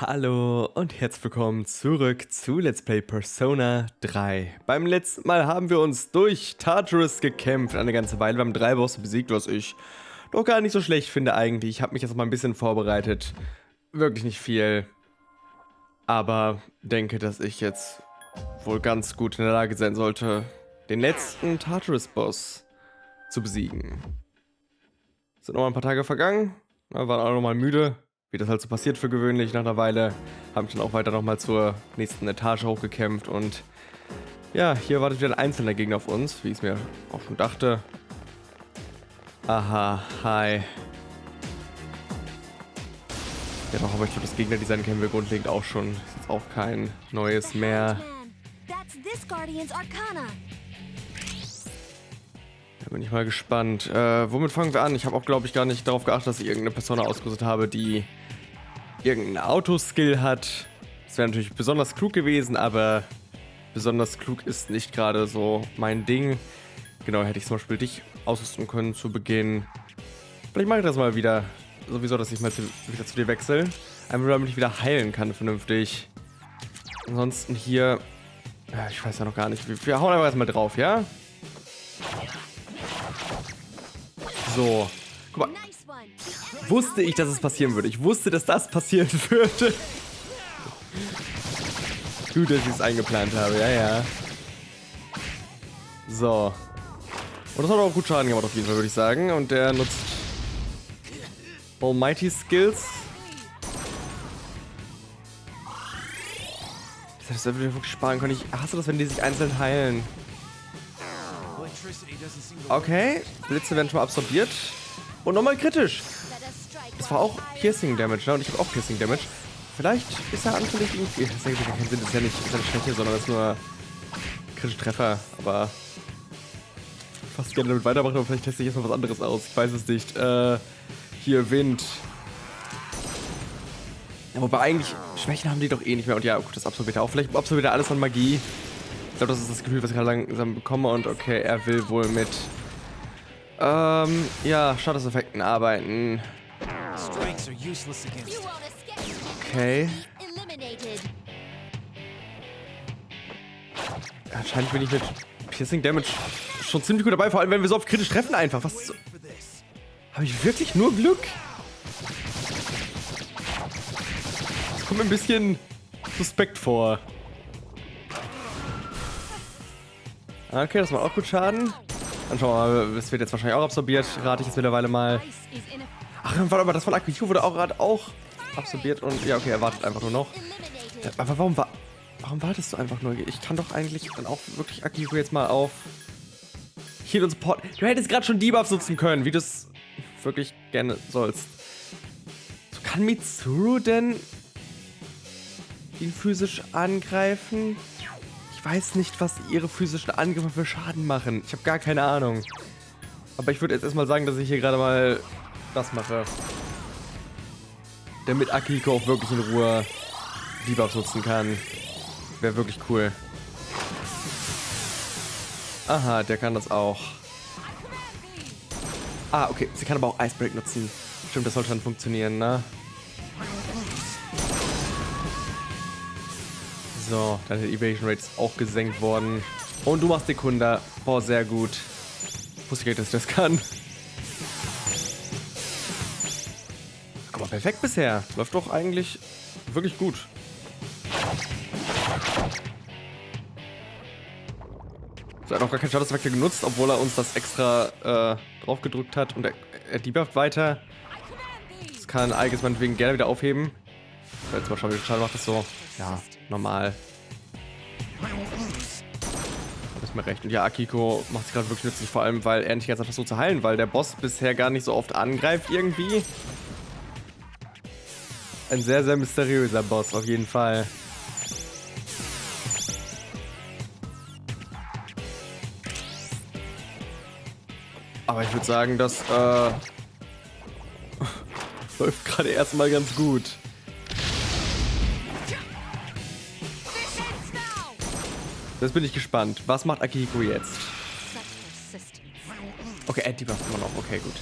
Hallo und herzlich willkommen zurück zu Let's Play Persona 3. Beim letzten Mal haben wir uns durch Tartarus gekämpft, eine ganze Weile. Wir haben 3 Bosse besiegt, was ich doch gar nicht so schlecht finde eigentlich. Ich habe mich jetzt mal ein bisschen vorbereitet. Wirklich nicht viel. Aber denke, dass ich jetzt wohl ganz gut in der Lage sein sollte, den letzten Tartarus-Boss zu besiegen. Sind noch mal ein paar Tage vergangen. Wir waren auch noch mal müde. Wie das halt so passiert für gewöhnlich nach einer Weile, habe ich dann auch weiter nochmal zur nächsten Etage hochgekämpft und ja, hier wartet wieder ein einzelner Gegner auf uns, wie ich es mir auch schon dachte. Aha, hi. Ja doch, aber ich glaube, das Gegnerdesign kennen wir grundlegend auch schon. Ist jetzt auch kein neues mehr. Da bin ich mal gespannt. Womit fangen wir an? Ich habe auch, glaube ich, gar nicht darauf geachtet, dass ich irgendeine Persona ausgerüstet habe, die irgendeinen Autoskill hat. Das wäre natürlich besonders klug gewesen, aber besonders klug ist nicht gerade so mein Ding. Genau, hätte ich zum Beispiel dich ausrüsten können zu Beginn. Vielleicht mache ich das mal wieder. Sowieso, dass ich mal wieder zu dir wechsle. Einfach damit ich wieder heilen kann vernünftig. Ansonsten hier... Ja, ich weiß ja noch gar nicht. Wir hauen einfach erstmal drauf, ja? So. Guck mal. Wusste ich, dass es passieren würde. Ich wusste, dass das passieren würde. Gut, dass ich es eingeplant habe. Ja, ja. So. Und das hat auch gut Schaden gemacht auf jeden Fall, würde ich sagen. Und der nutzt Almighty Skills. Das hätte ich wirklich sparen können. Ich hasse das, wenn die sich einzeln heilen. Okay, Blitze werden schon mal absorbiert. Und nochmal kritisch. Das war auch Piercing Damage, ne? Und ich habe auch Piercing Damage. Vielleicht ist er anfällig irgendwie. Das ergibt keinen Sinn, das ist ja nicht seine Schwäche, sondern das ist nur kritische Treffer. Aber fast gerne damit weitermachen, aber vielleicht teste ich erstmal was anderes aus. Ich weiß es nicht. Hier Wind. Ja, wobei eigentlich Schwächen haben die doch eh nicht mehr. Und ja, gut, das absorbiert er auch. Vielleicht absorbiert er alles an Magie. Ich glaube, das ist das Gefühl, was ich gerade langsam bekomme. Und okay, er will wohl mit ja, Statuseffekten arbeiten. Okay. Anscheinend bin ich mit Piercing Damage schon ziemlich gut dabei, vor allem wenn wir so oft kritisch treffen einfach. Was so? Habe ich wirklich nur Glück? Das kommt mir ein bisschen suspekt vor. Okay, das macht auch gut Schaden. Dann schauen wir mal, es wird jetzt wahrscheinlich auch absorbiert. Rate ich jetzt mittlerweile mal. Ach, warte mal, das von Aigis wurde auch gerade absorbiert und ja, okay, er wartet einfach nur noch. Aber warum wartest du einfach nur? Ich kann doch eigentlich dann auch wirklich Aigis jetzt mal auf Heal und Support. Du hättest gerade schon Debuffs nutzen können, wie du es wirklich gerne sollst. So, kann Mitsuru denn ihn physisch angreifen? Ich weiß nicht, was ihre physischen Angriffe für Schaden machen. Ich habe gar keine Ahnung. Aber ich würde jetzt erstmal sagen, dass ich hier gerade mal das mache. Damit Akiko auch wirklich in Ruhe Debuffs nutzen kann. Wäre wirklich cool. Aha, der kann das auch. Ah, okay. Sie kann aber auch Icebreak nutzen. Stimmt, das sollte dann funktionieren, ne? So, deine Evasion Rate ist auch gesenkt worden. Und du machst Sekunda. Boah, sehr gut. Wusste ich gar nicht, dass ich das kann. Aber perfekt bisher. Läuft doch eigentlich wirklich gut. So, er hat auch gar keinen Statuseffekt genutzt, obwohl er uns das extra drauf gedrückt hat. Und er debufft weiter. Das kann Aigis meinetwegen gerne wieder aufheben. So, jetzt mal schauen, wie viel Schaden macht das so. Ja, normal. Du hast mir recht. Und ja, Akiko macht es gerade wirklich nützlich, vor allem, weil er nicht ganz einfach so zu heilen, weil der Boss bisher gar nicht so oft angreift irgendwie. Ein sehr, sehr mysteriöser Boss, auf jeden Fall. Aber ich würde sagen, das läuft gerade erstmal ganz gut. Jetzt bin ich gespannt. Was macht Akiko jetzt? Okay, er debufft immer noch. Okay, gut.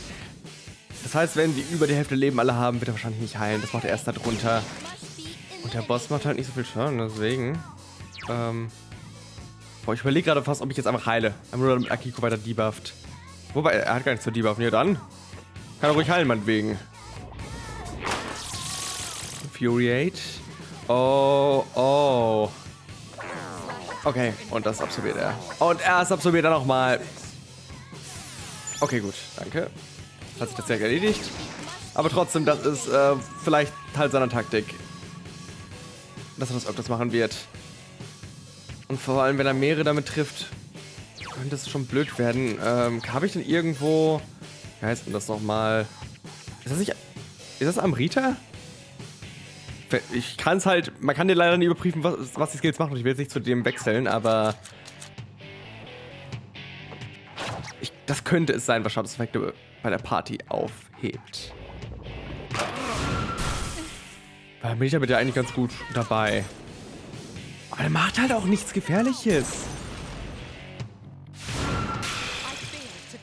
Das heißt, wenn sie über die Hälfte Leben alle haben, wird er wahrscheinlich nicht heilen. Das macht er erst da drunter. Und der Boss macht halt nicht so viel Schaden, deswegen. Boah, ich überlege gerade fast, ob ich jetzt einfach heile. Einfach nur damit Akiko weiter debufft. Wobei, er hat gar nichts zu debuffen. Ja, dann kann er ruhig heilen, meinetwegen. Infuriate. Oh, oh. Okay, und das absorbiert er. Und er ist absorbiert er nochmal. Okay, gut, danke. Hat sich das direkt erledigt. Aber trotzdem, das ist vielleicht Teil seiner Taktik. Dass er das öfters machen wird. Und vor allem, wenn er mehrere damit trifft, könnte es schon blöd werden. Habe ich denn irgendwo... Wie heißt denn das nochmal? Ist das nicht... Ist das Amrita? Ich kann es halt... Man kann dir leider nicht überprüfen, was die Skills machen. Ich will jetzt nicht zu dem wechseln, aber... Das könnte es sein, was Schadenseffekte bei der Party aufhebt. Da bin ich damit ja eigentlich ganz gut dabei. Aber der macht halt auch nichts Gefährliches.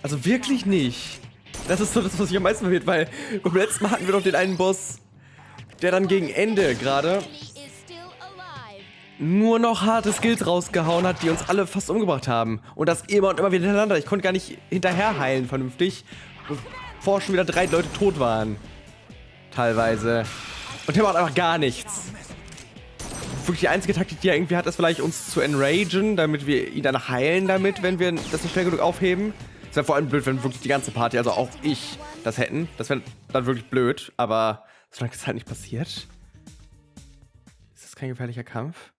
Also wirklich nicht. Das ist so das, was mich am meisten verwirrt, weil beim letzten Mal hatten wir doch den einen Boss, der dann gegen Ende gerade nur noch harte Skills rausgehauen hat, die uns alle fast umgebracht haben. Und das immer und immer wieder hintereinander. Ich konnte gar nicht hinterher heilen vernünftig, bevor schon wieder 3 Leute tot waren. Teilweise. Und der macht einfach gar nichts. Wirklich die einzige Taktik, die er irgendwie hat, ist vielleicht uns zu enragen, damit wir ihn dann heilen damit, wenn wir das nicht schnell genug aufheben. Das wäre vor allem blöd, wenn wirklich die ganze Party, also auch ich, das hätten. Das wäre dann wirklich blöd, aber solange das halt nicht passiert, ist das kein gefährlicher Kampf.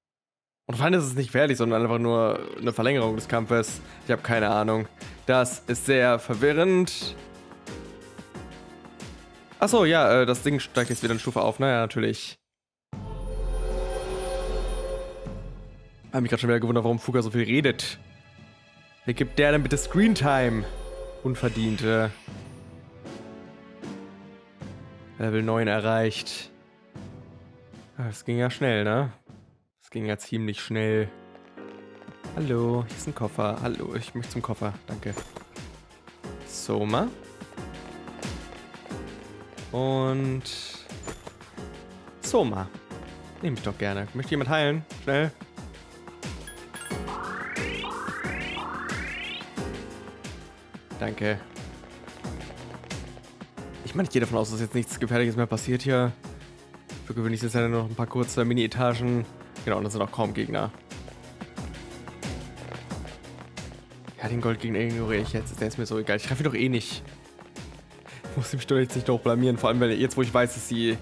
Und vor allem ist es nicht gefährlich, sondern einfach nur eine Verlängerung des Kampfes. Ich habe keine Ahnung. Das ist sehr verwirrend. Achso, ja, das Ding steigt jetzt wieder eine Stufe auf. Naja, natürlich. Hab mich gerade schon wieder gewundert, warum Fuga so viel redet. Wer gibt der denn bitte Screentime? Unverdiente. Level 9 erreicht. Das ging ja schnell, ne? Das ging ja ziemlich schnell. Hallo, hier ist ein Koffer. Hallo, ich möchte zum Koffer. Danke. Soma. Und... Soma. Nehme ich doch gerne. Möchte jemand heilen? Schnell. Danke. Ich meine, ich gehe davon aus, dass jetzt nichts Gefährliches mehr passiert hier. Für gewöhnlich sind es ja noch ein paar kurze Mini-Etagen. Genau, und das sind auch kaum Gegner. Ja, den Goldgegner ignoriere ich jetzt. Der ist mir so egal. Ich treffe ihn doch eh nicht. Ich muss mich doch jetzt nicht doch blamieren. Vor allem, weil jetzt, wo ich weiß, dass sie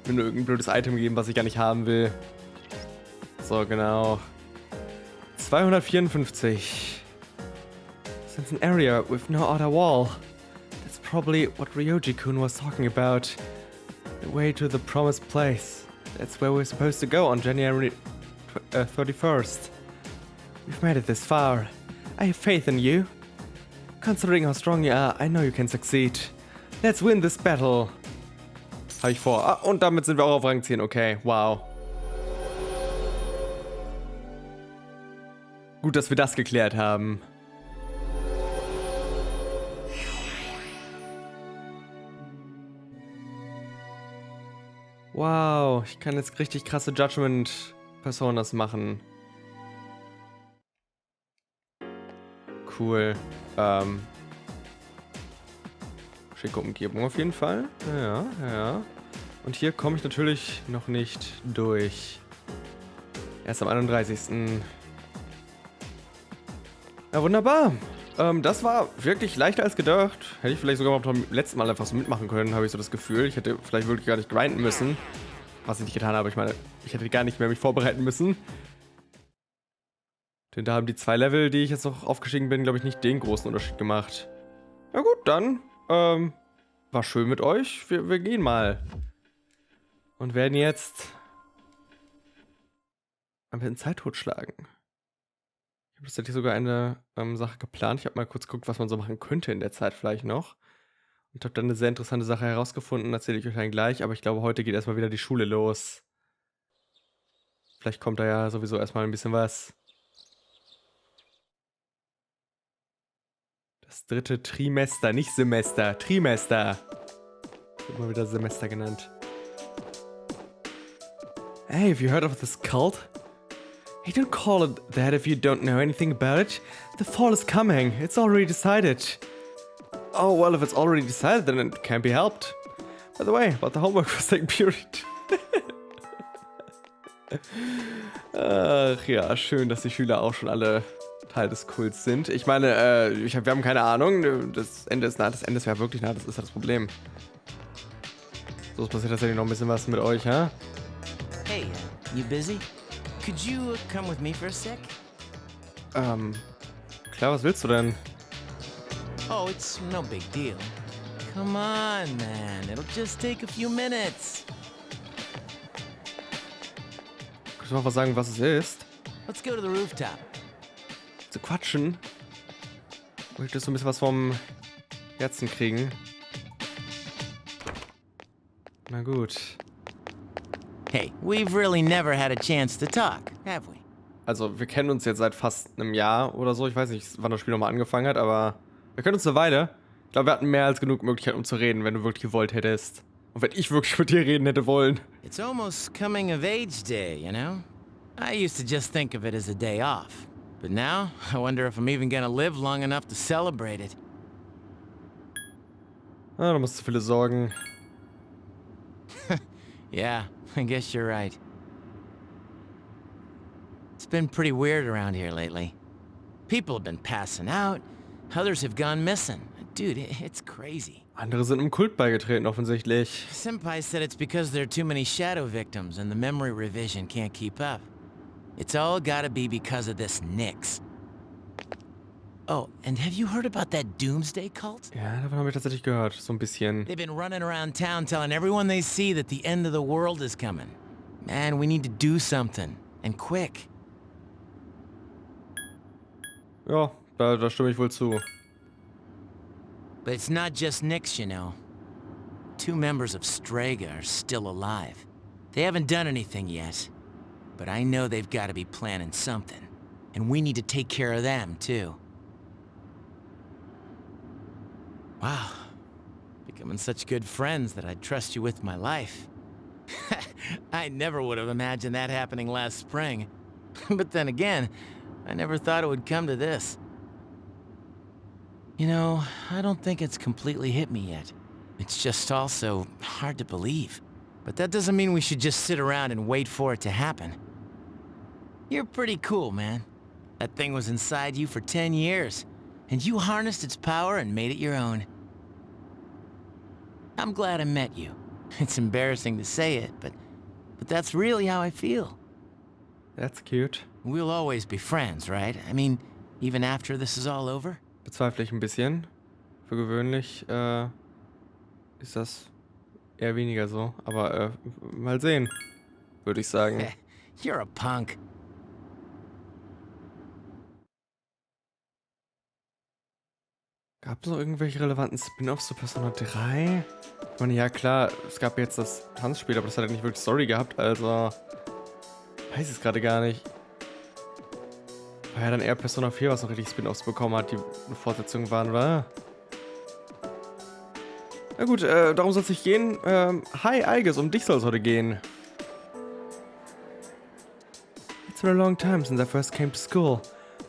mir nur irgendein blödes Item geben, was ich gar nicht haben will. So, genau. 254. Since an area with no other wall. That's probably what Ryoji-kun was talking about. The way to the promised place. That's where we're supposed to go on January 31st. We've made it this far. I have faith in you. Considering how strong you are, I know you can succeed. Let's win this battle. Habe ich vor. Ah, und damit sind wir auch auf Rang 10. Okay, wow. Gut, dass wir das geklärt haben. Wow, ich kann jetzt richtig krasse Judgment-Personas machen. Cool. Schicke Umgebung auf jeden Fall. Ja, ja. Und hier komme ich natürlich noch nicht durch. Erst am 31. Ja, wunderbar. Das war wirklich leichter als gedacht. Hätte ich vielleicht sogar beim letzten Mal einfach so mitmachen können, habe ich so das Gefühl. Ich hätte vielleicht wirklich gar nicht grinden müssen. Was ich nicht getan habe. Ich meine, ich hätte gar nicht mehr mich vorbereiten müssen. Denn da haben die 2 Level, die ich jetzt noch aufgestiegen bin, glaube ich, nicht den großen Unterschied gemacht. Ja gut, dann war schön mit euch. Wir gehen mal. Und werden jetzt ein bisschen Zeit totschlagen. Ich habe tatsächlich sogar eine Sache geplant. Ich habe mal kurz geguckt, was man so machen könnte in der Zeit vielleicht noch. Und habe dann eine sehr interessante Sache herausgefunden. Erzähle ich euch dann gleich. Aber ich glaube, heute geht erstmal wieder die Schule los. Vielleicht kommt da ja sowieso erstmal ein bisschen was. Das 3. Trimester, nicht Semester. Trimester. Wird mal wieder Semester genannt. Hey, have you heard of this cult? Hey, don't call it that if you don't know anything about it. The fall is coming. It's already decided. Oh, well, if it's already decided, then it can't be helped. By the way, about the homework for second period. Ach ja, schön, dass die Schüler auch schon alle Teil des Kults sind. Ich meine, wir haben keine Ahnung. Das Ende ist nah, das Ende ist ja wirklich nah, das ist ja das Problem. So, es passiert tatsächlich noch ein bisschen was mit euch, hä? Hey, you busy? Could you come with me for a sec? Klar, was willst du denn? Oh, it's no big deal. Come on, man. It'll just take a few minutes. Kannst du mal was sagen, was es ist? Let's go to the rooftop. Zu quatschen? Möchtest du ein bisschen was vom Herzen kriegen? Na gut. Hey, we've really never had a chance to talk, have we? Also, wir kennen uns jetzt seit fast einem Jahr oder so. Ich weiß nicht, wann das Spiel nochmal angefangen hat, aber wir kennen uns eine Weile. Ich glaube, wir hatten mehr als genug Möglichkeiten, um zu reden, wenn du wirklich gewollt hättest. Und wenn ich wirklich mit dir reden hätte wollen. It's almost coming of age day, you know? I used to just think of it as a day off. But now, I wonder if I'm even gonna live long enough to celebrate it. Ah, du musst zu viele Sorgen. Yeah, I guess you're right. It's been pretty weird around here lately. People have been passing out, others have gone missing. Dude, it's crazy. Andere sind im Kult beigetreten, offensichtlich. Senpai said it's because there are too many shadow victims and the memory revision can't keep up. It's all gotta be because of this Nix. Oh, and have you heard about that Doomsday cult? Ja, davon habe ich tatsächlich gehört, so ein bisschen. They've been running around town telling everyone they see that the end of the world is coming. Man, we need to do something. And quick. Ja, da stimme ich wohl zu. But it's not just Nix, you know. 2 members of Strega are still alive. They haven't done anything yet. But I know they've got to be planning something. And we need to take care of them, too. Wow. Becoming such good friends that I'd trust you with my life. I never would have imagined that happening last spring. But then again, I never thought it would come to this. You know, I don't think it's completely hit me yet. It's just also hard to believe. But that doesn't mean we should just sit around and wait for it to happen. You're pretty cool, man. That thing was inside you for 10 years, and you harnessed its power and made it your own. I'm glad I met you. It's embarrassing to say it, but that's really how I feel. That's cute. We'll always be friends, right? I mean, even after this is all over? Bezweifle ich ein bisschen. Für gewöhnlich ist das eher weniger so. Aber mal sehen, würde ich sagen. You're a punk. Gab es noch irgendwelche relevanten Spin-offs zu Persona 3? Ich meine, ja klar, es gab jetzt das Tanzspiel, aber das hat ja nicht wirklich Story gehabt, also weiß ich es gerade gar nicht. War ja dann eher Persona 4, was noch richtig Spin-offs bekommen hat, die eine Fortsetzung waren, oder? Na gut, darum soll es nicht gehen. Hi Aigis, um dich soll es heute gehen. It's been a long time since I first came to school.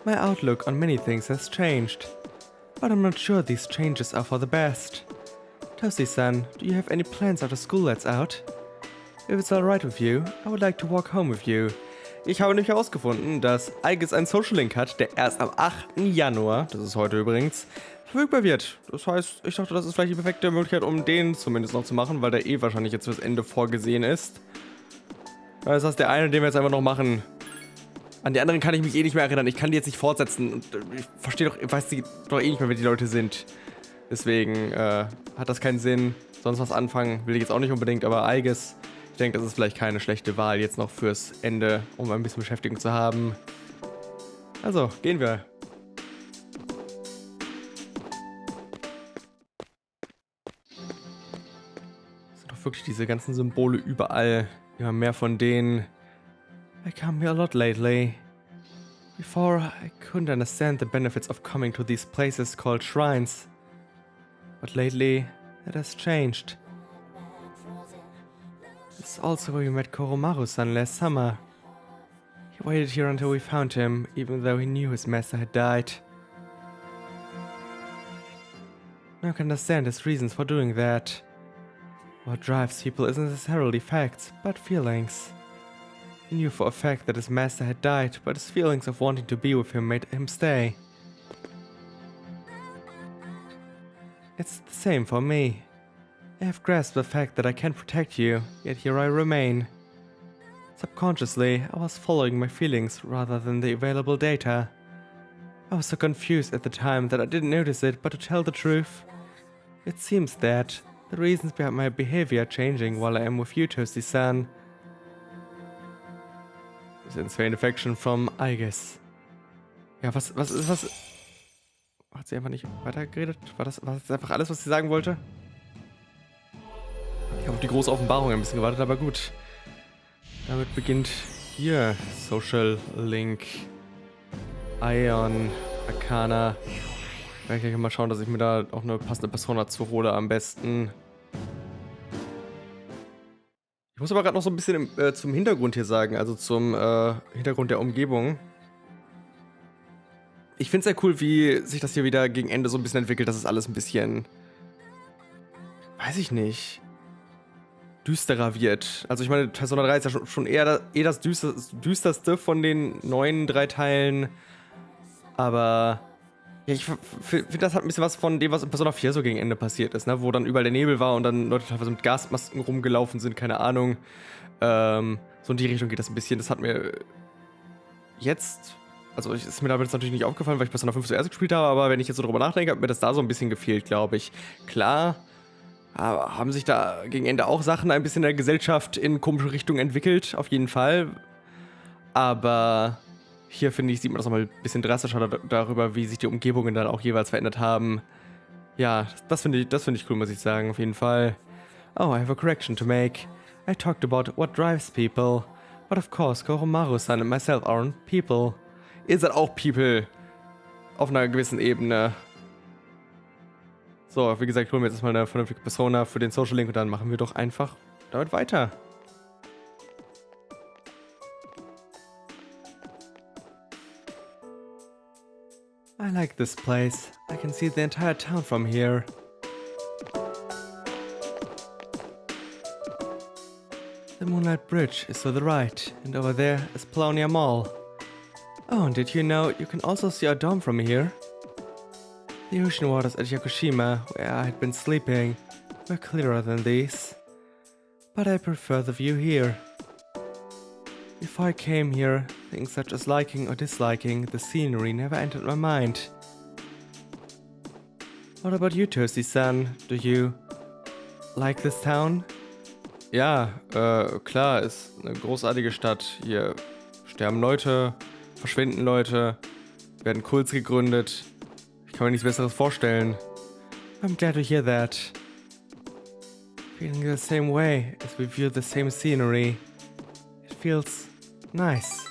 My outlook on many things has changed. But I'm not sure these changes are for the best. Toasty-san, do you have any plans after school lets out? If it's alright with you, I would like to walk home with you. Ich habe nämlich herausgefunden, dass Aigis einen Social Link hat, der erst am 8. Januar, das ist heute übrigens, verfügbar wird. Das heißt, ich dachte, das ist vielleicht die perfekte Möglichkeit, um den zumindest noch zu machen, weil der eh wahrscheinlich jetzt fürs Ende vorgesehen ist. Das heißt, der eine, den wir jetzt einfach noch machen. An die anderen kann ich mich eh nicht mehr erinnern. Ich kann die jetzt nicht fortsetzen. Und ich verstehe doch, ich weiß doch eh nicht mehr, wer die Leute sind. Deswegen hat das keinen Sinn. Sonst was anfangen will ich jetzt auch nicht unbedingt. Aber Aigis, ich denke, das ist vielleicht keine schlechte Wahl jetzt noch fürs Ende, um ein bisschen Beschäftigung zu haben. Also, gehen wir. Es sind doch wirklich diese ganzen Symbole überall. Immer mehr von denen. I come here a lot lately. Before, I couldn't understand the benefits of coming to these places called shrines. But lately, that has changed. This is also where we met Koromaru-san last summer. He waited here until we found him, even though he knew his master had died. Now I can understand his reasons for doing that. What drives people isn't necessarily facts, but feelings. He knew for a fact that his master had died, but his feelings of wanting to be with him made him stay. It's the same for me. I have grasped the fact that I can't protect you, yet here I remain. Subconsciously, I was following my feelings rather than the available data. I was so confused at the time that I didn't notice it, but to tell the truth, it seems that the reasons behind my behavior are changing while I am with you, Toasty-san. Insane affection from Aigis. Ja, was... Hat sie einfach nicht weitergeredet? War das einfach alles, was sie sagen wollte? Ich habe auf die große Offenbarung ein bisschen gewartet, aber gut. Damit beginnt hier Social Link, Ion, Arcana. Ich kann mal schauen, dass ich mir da auch eine passende Persona zu hole am besten. Ich muss aber gerade noch so ein bisschen zum Hintergrund hier sagen, also zum Hintergrund der Umgebung. Ich finde es sehr cool, wie sich das hier wieder gegen Ende so ein bisschen entwickelt, dass es alles ein bisschen, weiß ich nicht, düsterer wird. Also ich meine, Persona 3 ist ja schon eher das düsterste von den neuen 3 Teilen. Aber ja, ich finde, das hat ein bisschen was von dem, was in Persona 4 so gegen Ende passiert ist, ne? Wo dann überall der Nebel war und dann Leute teilweise mit Gasmasken rumgelaufen sind, keine Ahnung. So in die Richtung geht das ein bisschen. Das hat mir jetzt, also ist mir damit natürlich nicht aufgefallen, weil ich Persona 5 zuerst gespielt habe, aber wenn ich jetzt so drüber nachdenke, hat mir das da so ein bisschen gefehlt, glaube ich. Klar, aber haben sich da gegen Ende auch Sachen ein bisschen in der Gesellschaft in komische Richtungen entwickelt, auf jeden Fall. Aber hier, finde ich, sieht man das nochmal ein bisschen drastischer darüber, wie sich die Umgebungen dann auch jeweils verändert haben. Ja, das finde ich cool, muss ich sagen, auf jeden Fall. Oh, I have a correction to make. I talked about what drives people. But of course, Koromaru-san and myself aren't people. Ihr seid auch People. Auf einer gewissen Ebene. So, wie gesagt, holen wir jetzt erstmal eine vernünftige Persona für den Social Link und dann machen wir doch einfach damit weiter. I like this place. I can see the entire town from here. The Moonlight Bridge is to the right, and over there is Polonia Mall. Oh, and did you know you can also see our dome from here? The ocean waters at Yakushima, where I had been sleeping, were clearer than these. But I prefer the view here. Before I came here, things such as liking or disliking the scenery never entered my mind. What about you, Toasty-san? Do you like this town? Ja, klar, ist eine großartige Stadt. Hier sterben Leute, verschwinden Leute, werden Kults gegründet. Ich kann mir nichts Besseres vorstellen. I'm glad to hear that. Feeling the same way as we view the same scenery. It feels nice.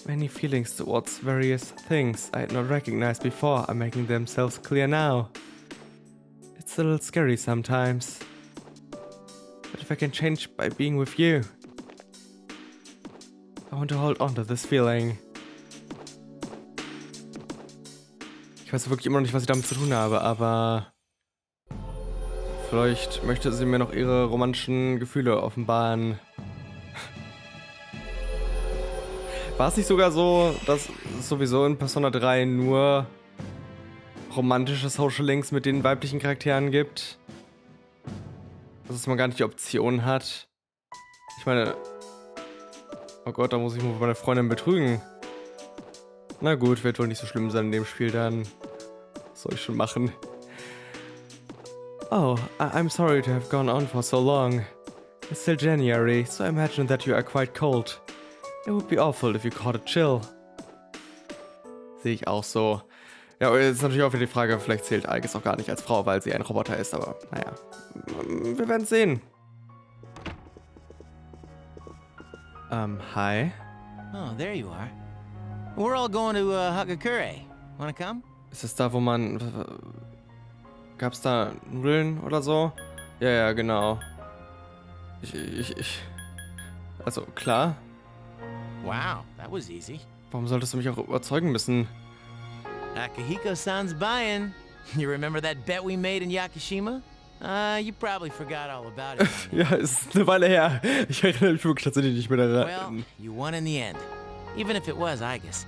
Many feelings towards various things I had not recognized before are making themselves clear now. It's a little scary sometimes. But if I can change by being with you, I want to hold on to this feeling. Ich weiß wirklich immer noch nicht, was ich damit zu tun habe, aber vielleicht möchte sie mir noch ihre romantischen Gefühle offenbaren. War es nicht sogar so, dass es sowieso in Persona 3 nur romantische Social Links mit den weiblichen Charakteren gibt? Dass man gar nicht die Option hat? Ich meine, oh Gott, da muss ich mal meine Freundin betrügen. Na gut, wird wohl nicht so schlimm sein in dem Spiel dann. Was soll ich schon machen? Oh, I'm sorry to have gone on for so long. It's still January, so I imagine that you are quite cold. It would be awful if you caught a chill. Sehe ich auch so. Ja, aber jetzt ist natürlich auch wieder die Frage, vielleicht zählt Aigis auch gar nicht als Frau, weil sie ein Roboter ist, aber naja. Wir werden sehen. Hi. Oh, there you are. We're all going to Hagakure. Wanna come? Ist das da, wo man... Gab's da Nudeln oder so? Ja, ja, genau. Also, klar. Wow, that was easy. Warum solltest du mich auch überzeugen müssen? Akihiko-san's buying. You remember that bet we made in Yakushima? You probably forgot all about it. Ja, es ist eine Weile her. Ich erinnere mich wirklich tatsächlich nicht mehr Well, daran. you won in the end. Even if it was Aigis.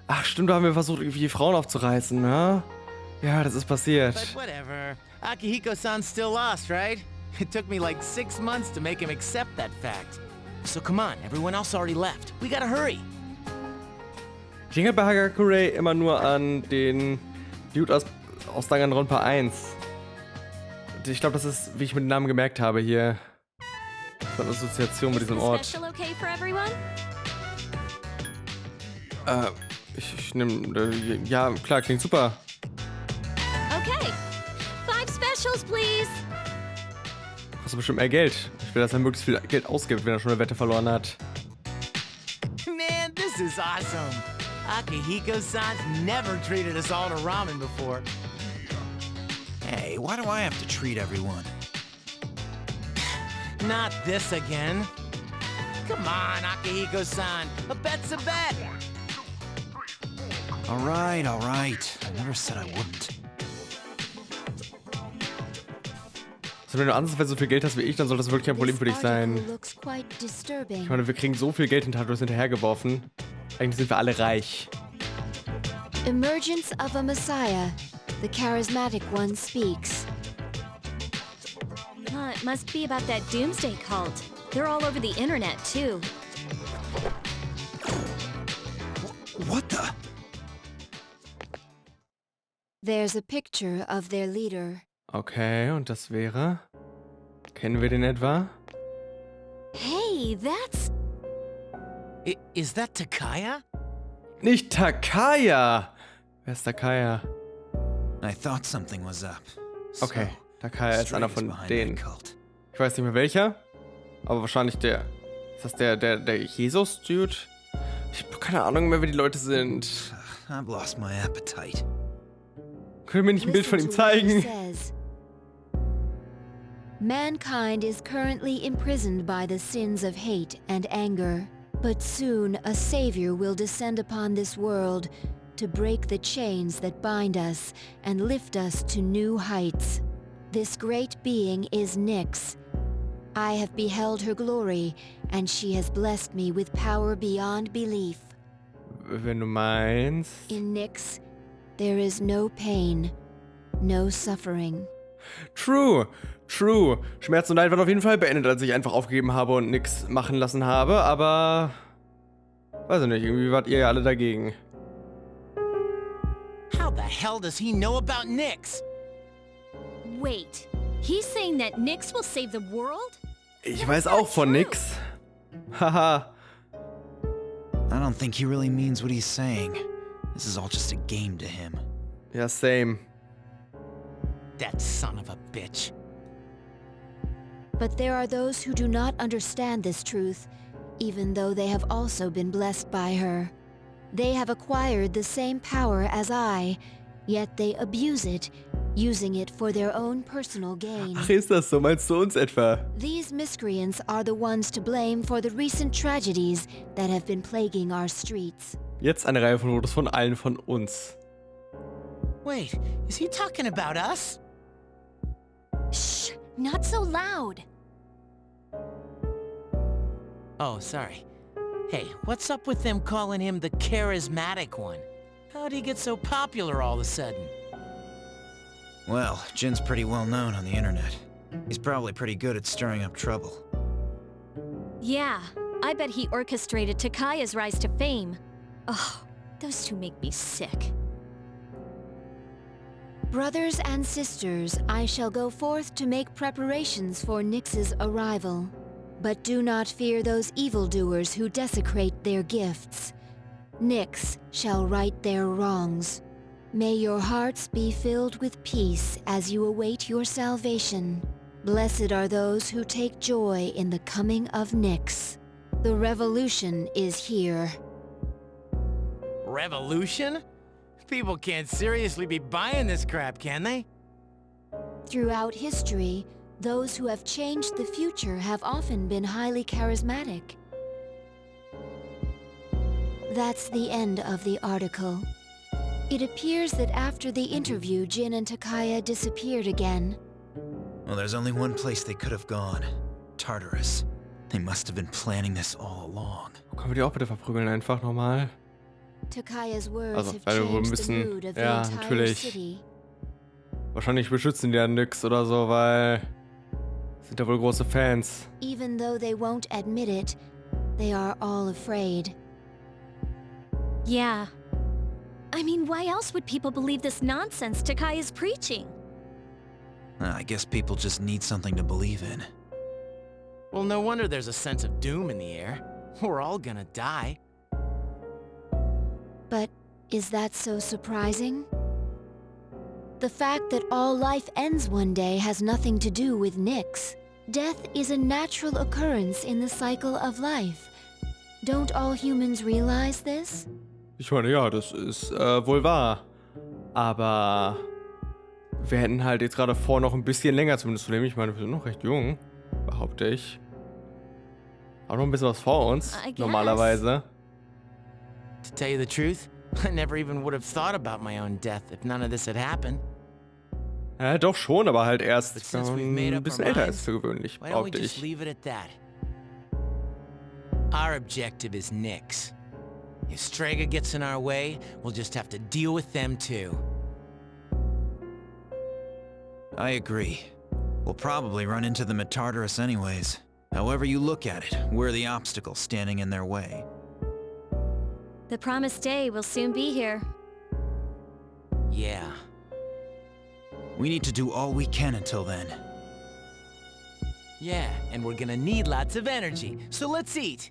Ach, stimmt, da haben wir versucht, irgendwie die Frauen aufzureißen, ne? Ja, das ist passiert. But whatever. Akihiko-san's still lost, right? It took me like 6 months to make him accept that fact. So come on, everyone else already left. We gotta hurry. Ich denke bei Hagakure immer nur an den Dude aus Danganronpa 1. Ich glaube, das ist, wie ich mit dem Namen gemerkt habe, hier. Das ist eine Assoziation mit diesem Ort. Special okay for everyone? Ich nehme, ja, klar, klingt super. Okay. 5 specials, please. Kostet bestimmt mehr Geld. Ich will, dass er möglichst viel Geld ausgibt, wenn er schon eine Wette verloren hat. Man, this is awesome. Akihiko-san's never treated us all to ramen before. Hey, why do I have to treat everyone? Not this again. Come on, Akihiko-san. A bet's a bet. All right, all right. I never said I wouldn't. Also wenn du ansatzweise so viel Geld hast wie ich, dann soll das wirklich ein Problem für dich sein. Ich meine, wir kriegen so viel Geld in Tattoos hinterhergeworfen. Eigentlich sind wir alle reich. Emergence of a Messiah. The charismatic one speaks. It must be about that doomsday cult. They're all over the internet, too. What the? There's a picture of their leader. Okay, und das wäre... Kennen wir den etwa? Hey, that's... Is that Takaya? Nicht Takaya! Wer ist Takaya? I thought something was up. Okay, Takaya ist einer von behind denen. that cult. Ich weiß nicht mehr welcher, aber wahrscheinlich der. Ist das der Jesus-Dude? Ich habe keine Ahnung mehr, wer die Leute sind. I've lost my appetite. Können wir nicht ein Bild von ihm zeigen? Mankind is currently imprisoned by the sins of hate and anger, but soon a savior will descend upon this world to break the chains that bind us and lift us to new heights. This great being is Nyx. I have beheld her glory, and she has blessed me with power beyond belief. Wenn du meinst... In Nyx, there is no pain, no suffering. True, true. Schmerz und Leid waren auf jeden Fall beendet, als ich einfach aufgegeben habe und nichts machen lassen habe, aber... Weiß ich nicht, irgendwie wart ihr ja alle dagegen. How the hell does he know about Nyx? Wait, he's saying that Nyx will save the world? Ich weiß auch von nix. Haha. I don't think he really means what he's saying. This is all just a game to him. Ja, same. That son of a bitch. But there are those who do not understand this truth, even though they have also been blessed by her. They have acquired the same power as I, yet they abuse it, using it for their own personal gain. Ach, ist das so? Meinst du uns etwa? These miscreants are the ones to blame for the recent tragedies that have been plaguing our streets. Jetzt eine Reihe von Fotos von allen von uns. Wait, is he talking about us? Shh, not so loud. Oh, sorry. Hey, what's up with them calling him the charismatic one? How'd he get so popular all of a sudden? Well, Jin's pretty well known on the internet. He's probably pretty good at stirring up trouble. Yeah, I bet he orchestrated Takaya's rise to fame. Ugh, those two make me sick. Brothers and sisters, I shall go forth to make preparations for Nyx's arrival. But do not fear those evildoers who desecrate their gifts. Nyx shall right their wrongs. May your hearts be filled with peace as you await your salvation. Blessed are those who take joy in the coming of Nyx. The revolution is here. Revolution? People can't seriously be buying this crap, can they? Throughout history, those who have changed the future have often been highly charismatic. That's the end of the article. It appears that after the interview, Jin and Takaya disappeared again. Well, there's only one place they could have gone. Tartarus. They must have been planning this all along. Können wir die auch bitte verprügeln einfach nochmal? Takaya's words Also, have weil wir changed the müssen... mood of the Ja, entire natürlich. city. Wahrscheinlich beschützen die ja nix oder so, weil... Sind ja wohl große Fans. Even though they won't admit it, they are all afraid. Yeah. I mean, why else would people believe this nonsense Takaya's preaching? I guess people just need something to believe in. Well, no wonder there's a sense of doom in the air. We're all gonna die. But is that so surprising? The fact that all life ends one day has nothing to do with Nyx. Death is a natural occurrence in the cycle of life. Don't all humans realize this? Ich meine, ja, das ist wohl wahr. Aber wir hätten halt jetzt gerade vor, noch ein bisschen länger zumindest zu leben. Ich meine, wir sind noch recht jung, behaupte ich. Auch noch ein bisschen was vor uns, I guess. normalerweise. To tell you the truth, I never even would have thought about my own death if none of this had happened. Ja, doch schon, aber halt erst, But wenn since we've man made ein up bisschen our älter minds, ist für gewöhnlich, Why don't we behaupte just ich. leave it at that? Our objective is Nyx. If Strega gets in our way, we'll just have to deal with them too. I agree. We'll probably run into them at Tartarus anyways. However you look at it, we're the obstacle standing in their way. The promised day will soon be here. Yeah. We need to do all we can until then. Yeah, and we're gonna need lots of energy, so let's eat.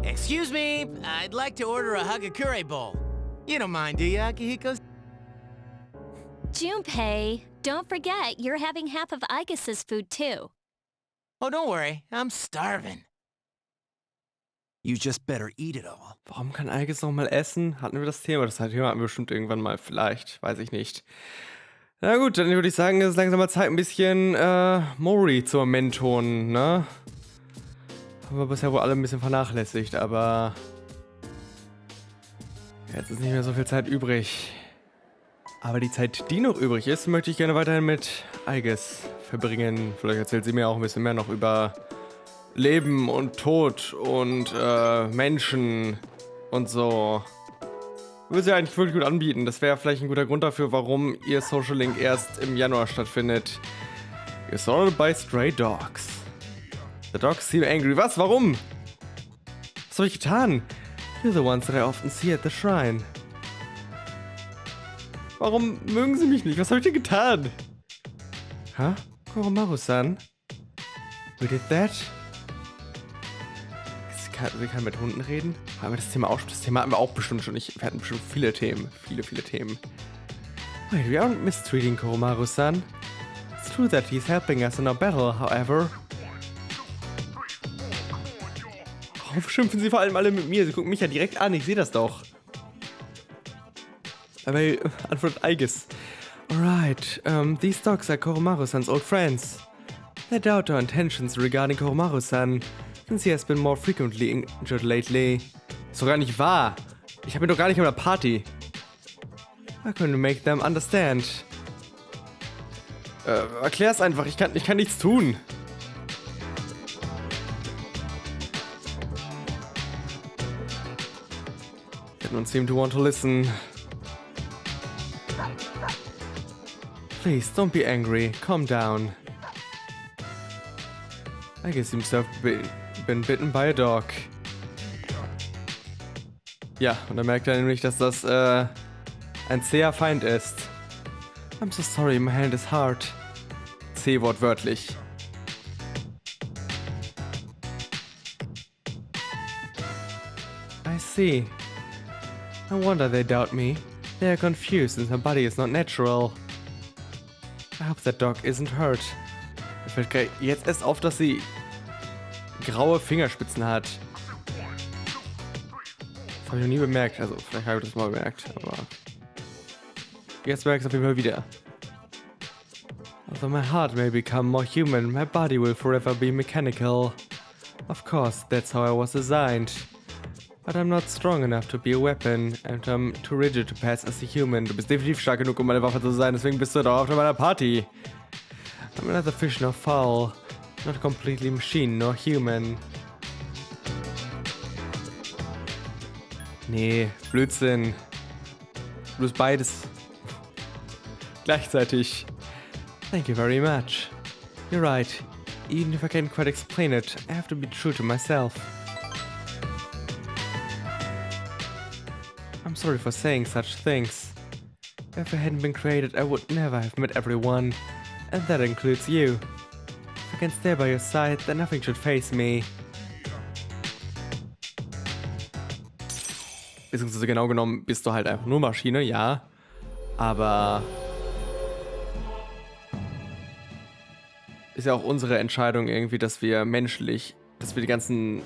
Excuse me, I'd like to order a Hagakure bowl. You don't mind, do you, Akihiko? Junpei, don't forget, you're having half of Aigis' food too. Oh, don't worry, I'm starving. You just better eat it all. Warum kann Aigis noch mal essen? Hatten wir das Thema? Das Thema hatten wir bestimmt irgendwann mal, vielleicht. Weiß ich nicht. Na gut, dann würde ich sagen, es ist langsam mal Zeit, ein bisschen Mori zu mentoren, ne? Haben wir bisher wohl alle ein bisschen vernachlässigt, aber jetzt ist nicht mehr so viel Zeit übrig. Aber die Zeit, die noch übrig ist, möchte ich gerne weiterhin mit Aigis verbringen. Vielleicht erzählt sie mir auch ein bisschen mehr noch über Leben und Tod und Menschen und so. Würde sie eigentlich wirklich gut anbieten. Das wäre vielleicht ein guter Grund dafür, warum ihr Social Link erst im Januar stattfindet. You're surrounded by stray dogs. The dogs seem angry. Was? Warum? Was habe ich getan? You're the ones that I often see at the shrine. Warum mögen sie mich nicht? Was habe ich denn getan? Huh? Koromaru-san? We did that? Sie kann mit Hunden reden? Haben wir das Thema auch schon? Das Thema hatten wir auch bestimmt schon. Wir hatten bestimmt viele Themen. Viele Themen. Wait, we aren't mistreating Koromaru-san. It's true that he's helping us in our battle, however. Warum schimpfen sie vor allem alle mit mir? Sie gucken mich ja direkt an, ich sehe das doch. Aber antwortet Aigis. Alright, these dogs are Koromaru-san's old friends. They doubt our intentions regarding Koromaru-san, since he has been more frequently injured lately. Ist doch gar nicht wahr. Ich habe ihn doch gar nicht an der Party. How can we make them understand? Erklär's einfach, ich kann nichts tun. They don't seem to want to listen. Please, don't be angry. Calm down. I guess himself been bitten by a dog. Ja, und dann merkt er nämlich, dass das ein zäher Feind ist. I'm so sorry, my hand is hard. C wortwörtlich. I see. No wonder they doubt me. They are confused and their body is not natural. I hope that dog isn't hurt. Mir fällt jetzt erst auf, dass sie graue Fingerspitzen hat. Das habe ich noch nie bemerkt. Also, vielleicht habe ich das mal bemerkt, aber Jetzt merkst du auf jeden Fall wieder. Although my heart may become more human, my body will forever be mechanical. Of course, that's how I was designed. But I'm not strong enough to be a weapon, and I'm too rigid to pass as a human. Du bist definitiv stark genug, um eine Waffe zu sein, deswegen bist du da auf meiner Party. I'm neither fish nor fowl, not completely machine nor human. Nee, Blödsinn. Du bist beides. Gleichzeitig. Thank you very much. You're right. Even if I can't quite explain it, I have to be true to myself. I'm sorry for saying such things. If I hadn't been created, I would never have met everyone. And that includes you. If I can stay by your side, then nothing should faze me. Beziehungsweise genau genommen bist du halt einfach nur Maschine, ja. Aber ist ja auch unsere Entscheidung irgendwie, dass wir menschlich, dass wir die ganzen,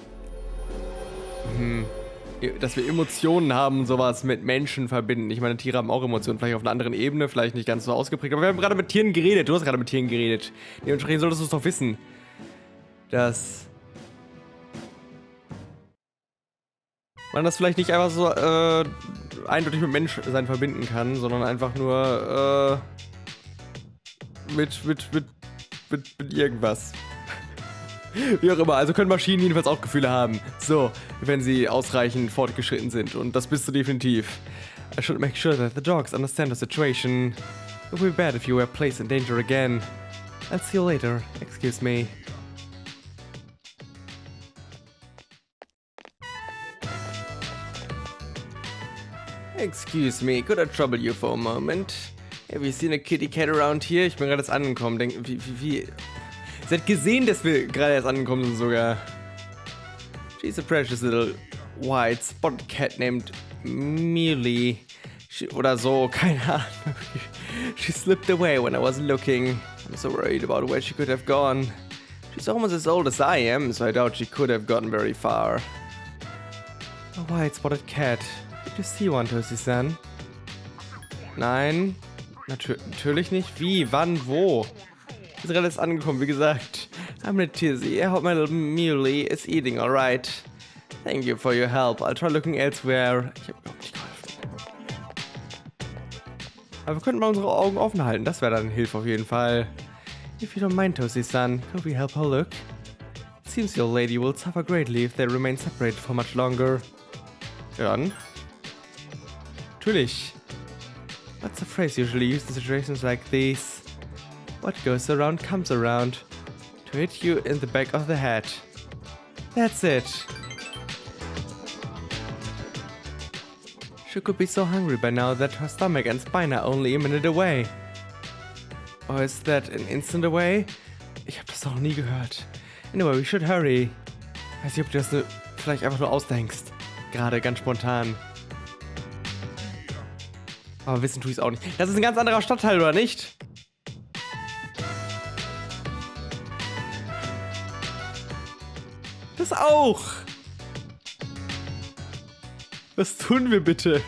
dass wir Emotionen haben und sowas mit Menschen verbinden. Ich meine, Tiere haben auch Emotionen, vielleicht auf einer anderen Ebene, vielleicht nicht ganz so ausgeprägt. Aber wir haben gerade mit Tieren geredet, du hast gerade mit Tieren geredet. Dementsprechend solltest du es doch wissen, dass man das vielleicht nicht einfach so eindeutig mit Menschsein verbinden kann, sondern einfach nur mit irgendwas. Wie auch immer, also können Maschinen jedenfalls auch Gefühle haben. So, wenn sie ausreichend fortgeschritten sind. Und das bist du definitiv. I should make sure that the dogs understand the situation. It would be bad if you were placed in danger again. I'll see you later. Excuse me. Excuse me, could I trouble you for a moment? Have you seen a kitty cat around here? Ich bin gerade erst angekommen. Wie? Sie hat gesehen, dass wir gerade erst angekommen sind sogar. She's a precious little white spotted cat named Muley. Oder so, keine Ahnung. She slipped away when I wasn't looking. I'm so worried about where she could have gone. She's almost as old as I am, so I doubt she could have gotten very far. A white spotted cat. Did you see one, Tosi-san? Nein. Natürlich nicht. Wie? Wann? Wo? Wir sind gerade erst angekommen, wie gesagt. I'm a Tizzy. I hope my little Muley is eating alright. Thank you for your help. I'll try looking elsewhere. Ich hab überhaupt nicht geholfen. Aber wir könnten mal unsere Augen offen halten. Das wäre dann Hilfe auf jeden Fall. If you don't mind, Tosi-san, could we help her look? Seems your lady will suffer greatly if they remain separated for much longer. Ja, dann. Natürlich. What's the phrase usually used in situations like these? What goes around comes around. To hit you in the back of the head. That's it. She could be so hungry by now that her stomach and spine are only a minute away. Or is that an instant away? Ich hab das doch noch nie gehört. Anyway, we should hurry. Weiß nicht, ob du das vielleicht einfach nur ausdenkst. Gerade ganz spontan. Aber wissen tue ich es auch nicht. Das ist ein ganz anderer Stadtteil, oder nicht? Das auch. Was tun wir bitte?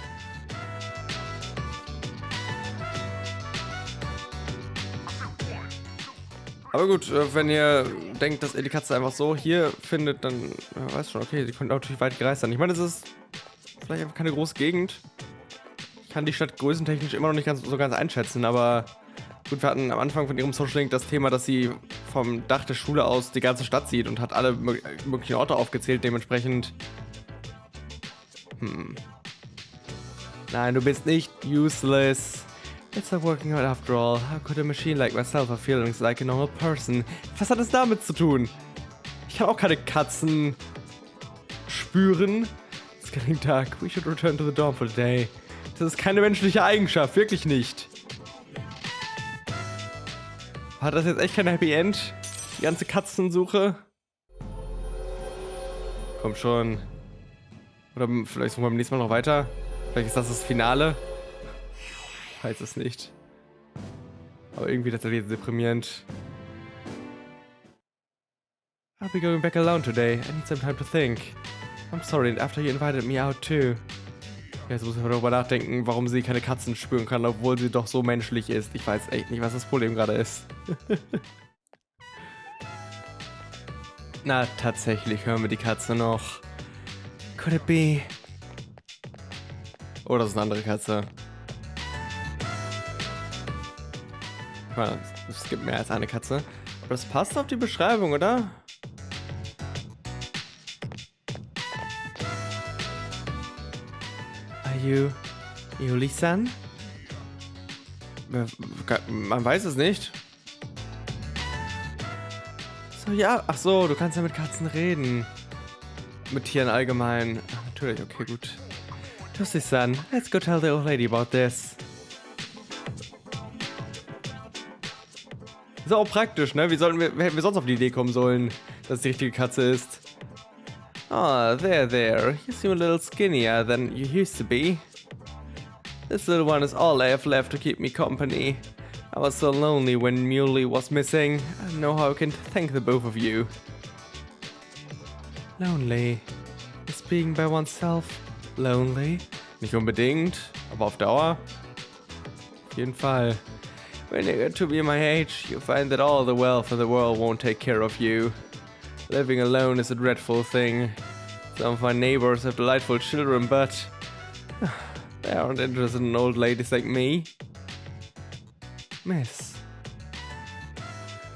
Aber gut, wenn ihr denkt, dass ihr die Katze einfach so hier findet, dann weiß schon, okay, sie könnte natürlich weit gereist sein. Ich meine, es ist vielleicht einfach keine große Gegend. Ich kann die Stadt größentechnisch immer noch nicht so ganz einschätzen, aber gut, wir hatten am Anfang von ihrem Social Link das Thema, dass sie vom Dach der Schule aus die ganze Stadt sieht und hat alle möglichen Orte aufgezählt, dementsprechend. Nein, du bist nicht useless. It's not working out after all. How could a machine like myself have feelings like a normal person? Was hat es damit zu tun? Ich kann auch keine Katzen spüren. It's getting dark. We should return to the dorm for the day. Das ist keine menschliche Eigenschaft, wirklich nicht. War das jetzt echt kein Happy End? Die ganze Katzensuche? Komm schon. Oder vielleicht suchen wir beim nächsten Mal noch weiter. Vielleicht ist das Finale. Ich weiß es nicht. Aber irgendwie tatsächlich deprimierend. I'll be going back alone today. I need some time to think. I'm sorry, and after you invited me out too. Jetzt muss ich mal darüber nachdenken, warum sie keine Katzen spüren kann, obwohl sie doch so menschlich ist. Ich weiß echt nicht, was das Problem gerade ist. Na, tatsächlich hören wir die Katze noch. Could it be? Oh, das ist eine andere Katze. Ich meine, es gibt mehr als eine Katze. Aber das passt auf die Beschreibung, oder? Are you Yuli-san? Man weiß es nicht. So, ja. Ach so, du kannst ja mit Katzen reden. Mit Tieren allgemein. Ach, natürlich, okay, gut. Toshi-san, let's go tell the old lady about this. Ist auch praktisch, ne? Wie hätten wir sonst auf die Idee kommen sollen, dass es die richtige Katze ist? Ah, there. You seem a little skinnier than you used to be. This little one is all I have left to keep me company. I was so lonely when Muley was missing. I don't know how I can thank the both of you. Lonely. Is being by oneself lonely? Nicht unbedingt, aber auf Dauer. Auf jeden Fall. When you get to be my age, you find that all the wealth in the world won't take care of you. Living alone is a dreadful thing. Some of my neighbors have delightful children, but they aren't interested in old ladies like me. Miss.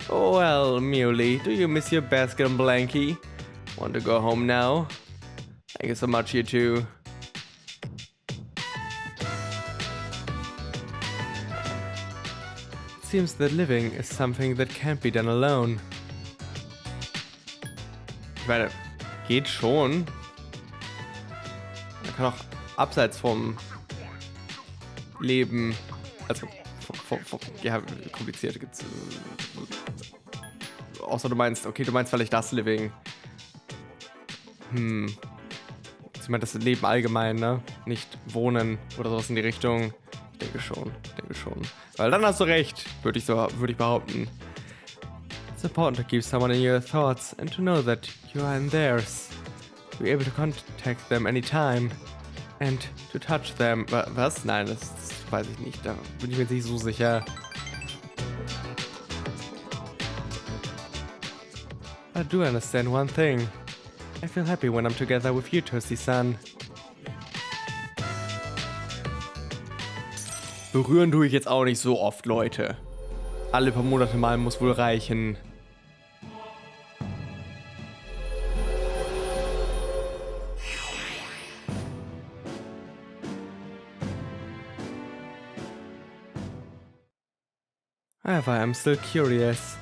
Oh well, Muley, do you miss your basket and blankie? Want to go home now? Thank you so much, you two. It seems that living is something that can't be done alone. Ich meine, geht schon. Man kann auch abseits vom Leben, also ja, kompliziert gibt's. Außer du meinst vielleicht das Living. Ich meine, das Leben allgemein, ne? Nicht Wohnen oder sowas in die Richtung. Ich denke schon. Weil dann hast du recht, würde ich behaupten. It's important to keep someone in your thoughts and to know that you are in theirs. To be able to contact them anytime and to touch them. Was? Nein, das weiß ich nicht. Da bin ich mir nicht so sicher. I do understand one thing. I feel happy when I'm together with you, Toshi-san. Berühren tue ich jetzt auch nicht so oft, Leute. Alle paar Monate mal muss wohl reichen. However, I'm still curious.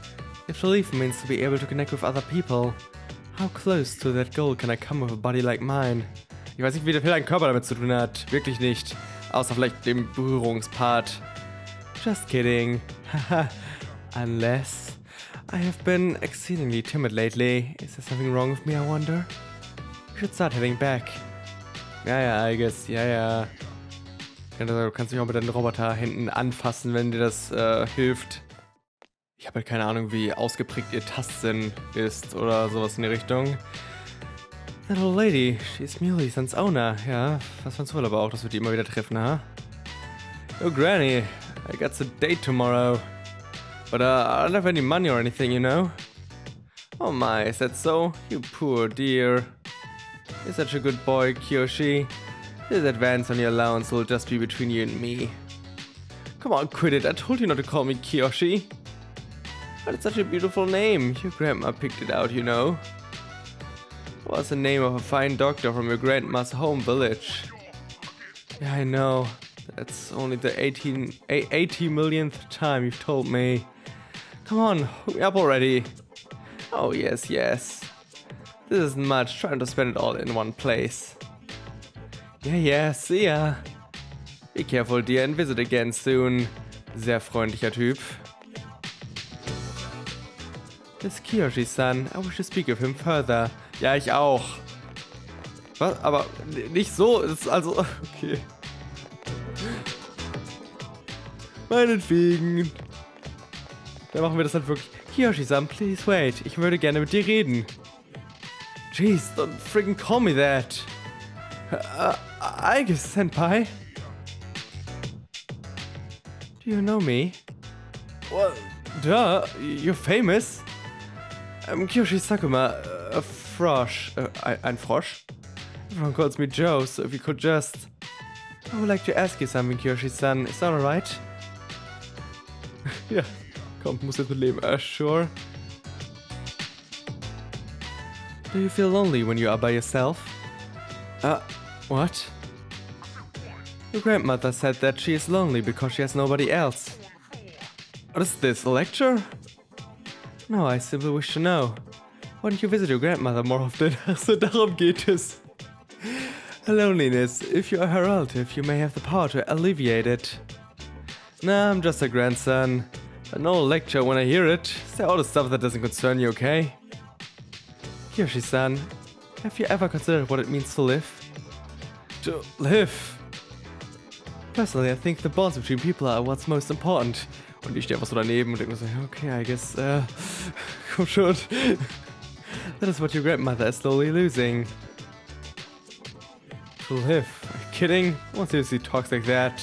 If to leave means to be able to connect with other people, how close to that goal can I come with a body like mine? Ich weiß nicht, wie viel dein Körper damit zu tun hat. Wirklich nicht. Außer vielleicht dem Berührungspart. Just kidding. Haha. Unless I have been exceedingly timid lately. Is there something wrong with me, I wonder? We should start heading back. Ja, Aigis. Ja. Du kannst mich auch mit deinen Roboterhänden anfassen, wenn dir das hilft. Ich habe halt keine Ahnung, wie ausgeprägt ihr Tastsinn ist oder sowas in die Richtung. That old lady, she's Muley-san's owner. Ja, was für ein Zufall aber auch, dass wir die immer wieder treffen, ha? Oh, Granny, I got a date tomorrow. But I don't have any money or anything, you know? Oh my, is that so? You poor dear. You're such a good boy, Kiyoshi. This advance on your allowance will just be between you and me. Come on, quit it. I told you not to call me Kiyoshi. But it's such a beautiful name. Your grandma picked it out, you know. What's the name of a fine doctor from your grandma's home village? Yeah, I know. That's only the 80 millionth time you've told me. Come on, hook me up already. Oh, yes. This isn't much, trying to spend it all in one place. Yeah, see ya. Be careful, dear, and visit again soon. Sehr freundlicher Typ. This Kiyoshi-san, I wish to speak with him further. Ja, ich auch. Was? Aber nicht so, ist also... Okay. Meinetwegen. Dann machen wir das halt wirklich. Kiyoshi-san, please wait. Ich würde gerne mit dir reden. Jeez, don't freaking call me that. Aigis, senpai. Do you know me? Well, duh, you're famous. I'm Kyoshi Sakuma, a frosch. Ein Frosch? Everyone calls me Joe, so if you could just... I would like to ask you something, Kyoshi-san. Is that alright? Ja, komm, muss jetzt mit leben. Sure. Do you feel lonely when you are by yourself? What? Your grandmother said that she is lonely because she has nobody else. What is this, a lecture? No, I simply wish to know. Why don't you visit your grandmother more often? So darum geht es. Loneliness. If you are her relative, you may have the power to alleviate it. Nah, I'm just a grandson. But no lecture when I hear it. Say all the stuff that doesn't concern you, okay? Kyoshi-san, have you ever considered what it means to live? To live? Personally, I think the bonds between people are what's most important. Und ich stehe einfach so daneben und denke so, okay, I guess, komm schon. That is what your grandmother is slowly losing. To live? Are you kidding? No one seriously talks like that.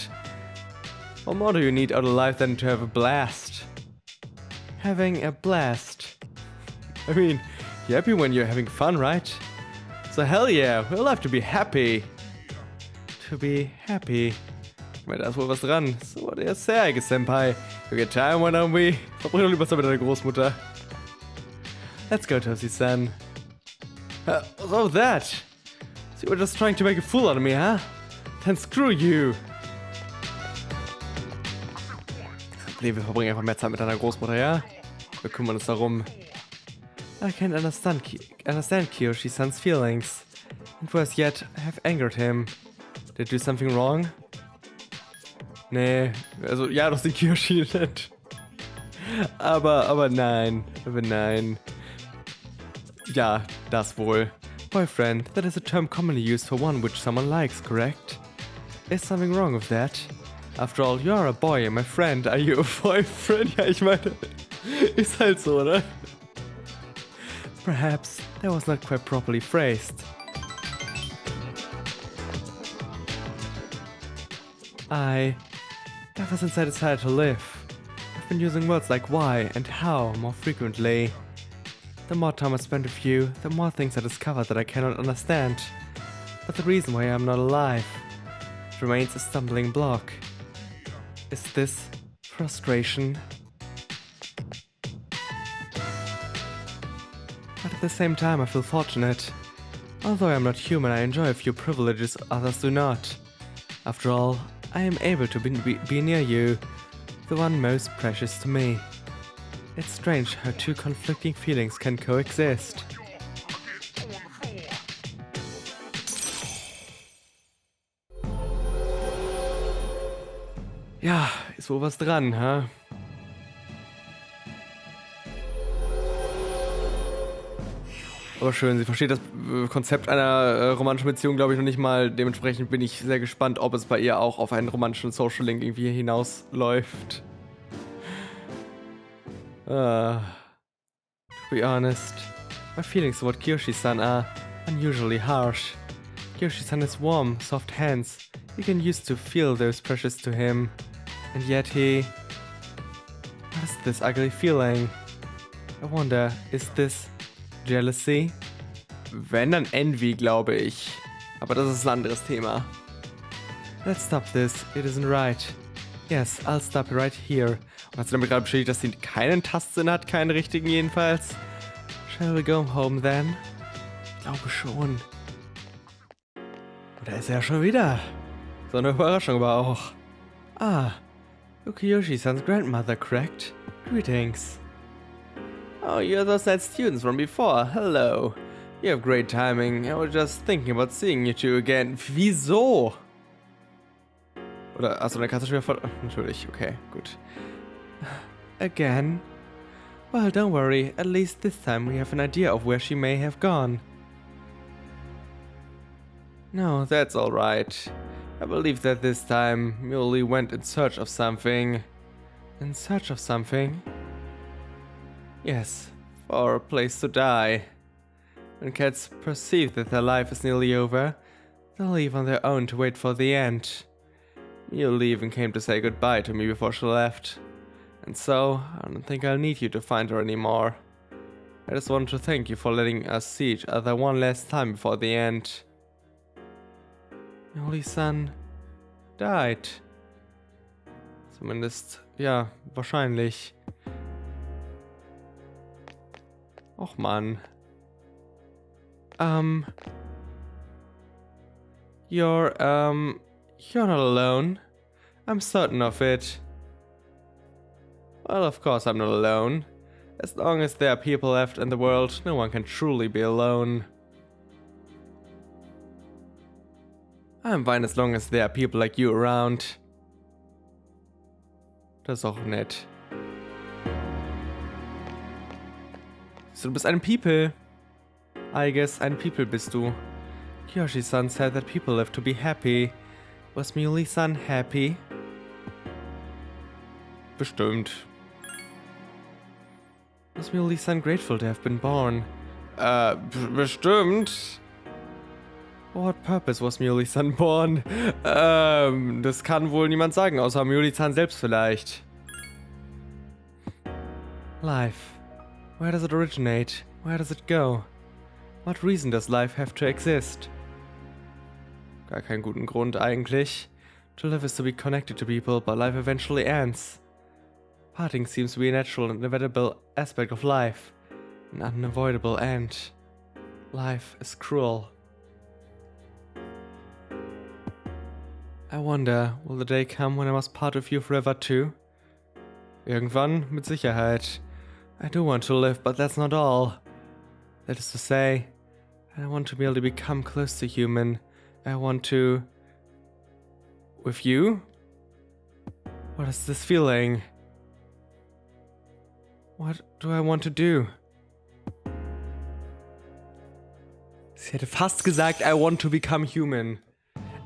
What more do you need out of life than to have a blast? Having a blast. I mean, you're happy when you're having fun, right? So hell yeah, we'll have to be happy. To be happy. Ich meine, da ist wohl was dran. So, der ist sehr Aigis, senpai. You get time, why don't we? Verbring doch lieber Zeit mit deiner Großmutter. Let's go, Toshi-san. What's all that? So you were just trying to make a fool out of me, huh? Then screw you. Nee, wir verbringen einfach mehr Zeit mit deiner Großmutter, ja? Wir kümmern uns darum. I can't understand Kyoshi-san's feelings. And worse yet, I have angered him. Did I do something wrong? Nee, also ja, das ist Kyoshi nicht. Aber nein, Ja, das wohl. Boyfriend, that is a term commonly used for one which someone likes, correct? Is something wrong with that? After all, you are a boy and my friend. Are you a boyfriend? Ja, ich meine, ist halt so, oder? Perhaps that was not quite properly phrased. Ever since I decided to live, I've been using words like why and how more frequently. The more time I spend with you, the more things I discover that I cannot understand. But the reason why I'm not alive remains a stumbling block. Is this frustration? But at the same time I feel fortunate. Although I'm not human, I enjoy a few privileges others do not. After all, I am able to be near you, the one most precious to me. It's strange how two conflicting feelings can coexist. Ja, ist wohl was dran, ha? Aber schön, sie versteht das Konzept einer romantischen Beziehung, glaube ich, noch nicht mal. Dementsprechend bin ich sehr gespannt, ob es bei ihr auch auf einen romantischen Social Link irgendwie hinausläuft. To be honest, my feelings toward Kyoshi-san are unusually harsh. Kyoshi-san has warm, soft hands. You can use to feel those precious to him. And yet he... What is this ugly feeling? I wonder, is this jealousy? Wenn, dann Envy, glaube ich. Aber das ist ein anderes Thema. Let's stop this. It isn't right. Yes, I'll stop right here. Und hat sie damit gerade bestätigt, dass sie keinen Tastsinn hat? Keinen richtigen jedenfalls? Shall we go home then? Ich glaube schon. Und da ist er ja schon wieder. So eine Überraschung aber auch. Ah, Ukiyoshi-san's grandmother, correct? Greetings. Oh, you're those nice students from before. Hello. You have great timing. I was just thinking about seeing you two again. Wieso? Oder, achso, dann kannst du schon wieder voll... Natürlich, okay, gut. Again? Well, don't worry. At least this time we have an idea of where she may have gone. No, that's alright. I believe that this time Muley went in search of something. In search of something? Yes, for a place to die. When cats perceive that their life is nearly over, They'll leave on their own to wait for the end. Mule even came to say goodbye to me before she left. And so, I don't think I'll need you to find her anymore. I just want to thank you for letting us see each other one last time before the end. Your only son died. Zumindest, ja, wahrscheinlich. Och Mann. You're not alone. I'm certain of it. Well, of course I'm not alone. As long as there are people left in the world, no one can truly be alone. I'm fine as long as there are people like you around. Das ist auch nett. So, du bist ein People. Aigis, ein People bist du. Kyoshi-san said that people live to be happy. Was Muley-san happy? Bestimmt. Was Muley-san grateful to have been born? Bestimmt. For what purpose was Muley-san born? Das kann wohl niemand sagen, außer Muley-san selbst vielleicht. Life. Where does it originate? Where does it go? What reason does life have to exist? Gar keinen guten Grund eigentlich. To live is to be connected to people, but life eventually ends. Parting seems to be a natural and inevitable aspect of life. An unavoidable end. Life is cruel. I wonder, will the day come when I must part with you forever too? Irgendwann, mit Sicherheit. I do want to live, but that's not all. That is to say, I want to be able to become close to human. I want to... With you? What is this feeling? What do I want to do? Sie hätte fast gesagt, I want to become human.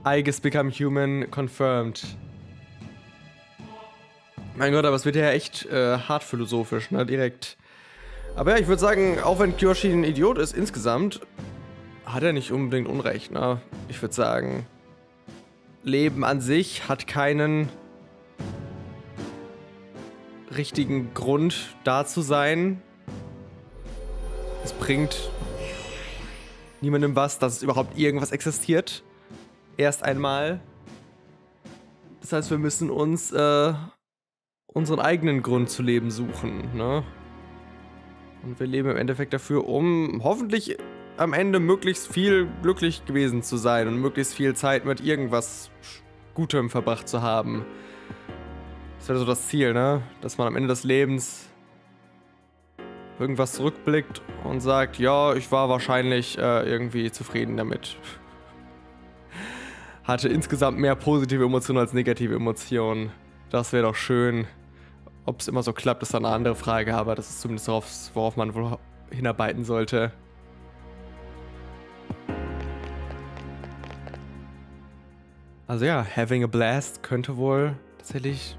Aigis become human, confirmed. Mein Gott, aber es wird ja echt hart philosophisch, ne, direkt. Aber ja, ich würde sagen, auch wenn Kyoshi ein Idiot ist insgesamt, hat er nicht unbedingt Unrecht, ne? Ich würde sagen, Leben an sich hat keinen richtigen Grund da zu sein. Es bringt niemandem was, dass es überhaupt irgendwas existiert. Erst einmal. Das heißt, wir müssen uns unseren eigenen Grund zu leben suchen, ne? Und wir leben im Endeffekt dafür, um hoffentlich am Ende möglichst viel glücklich gewesen zu sein und möglichst viel Zeit mit irgendwas Gutem verbracht zu haben. Das wäre so das Ziel, ne? Dass man am Ende des Lebens irgendwas zurückblickt und sagt, ja, ich war wahrscheinlich irgendwie zufrieden damit. Hatte insgesamt mehr positive Emotionen als negative Emotionen. Das wäre doch schön. Ob es immer so klappt, ist dann eine andere Frage, aber das ist zumindest worauf man wohl hinarbeiten sollte. Also ja, having a blast könnte wohl tatsächlich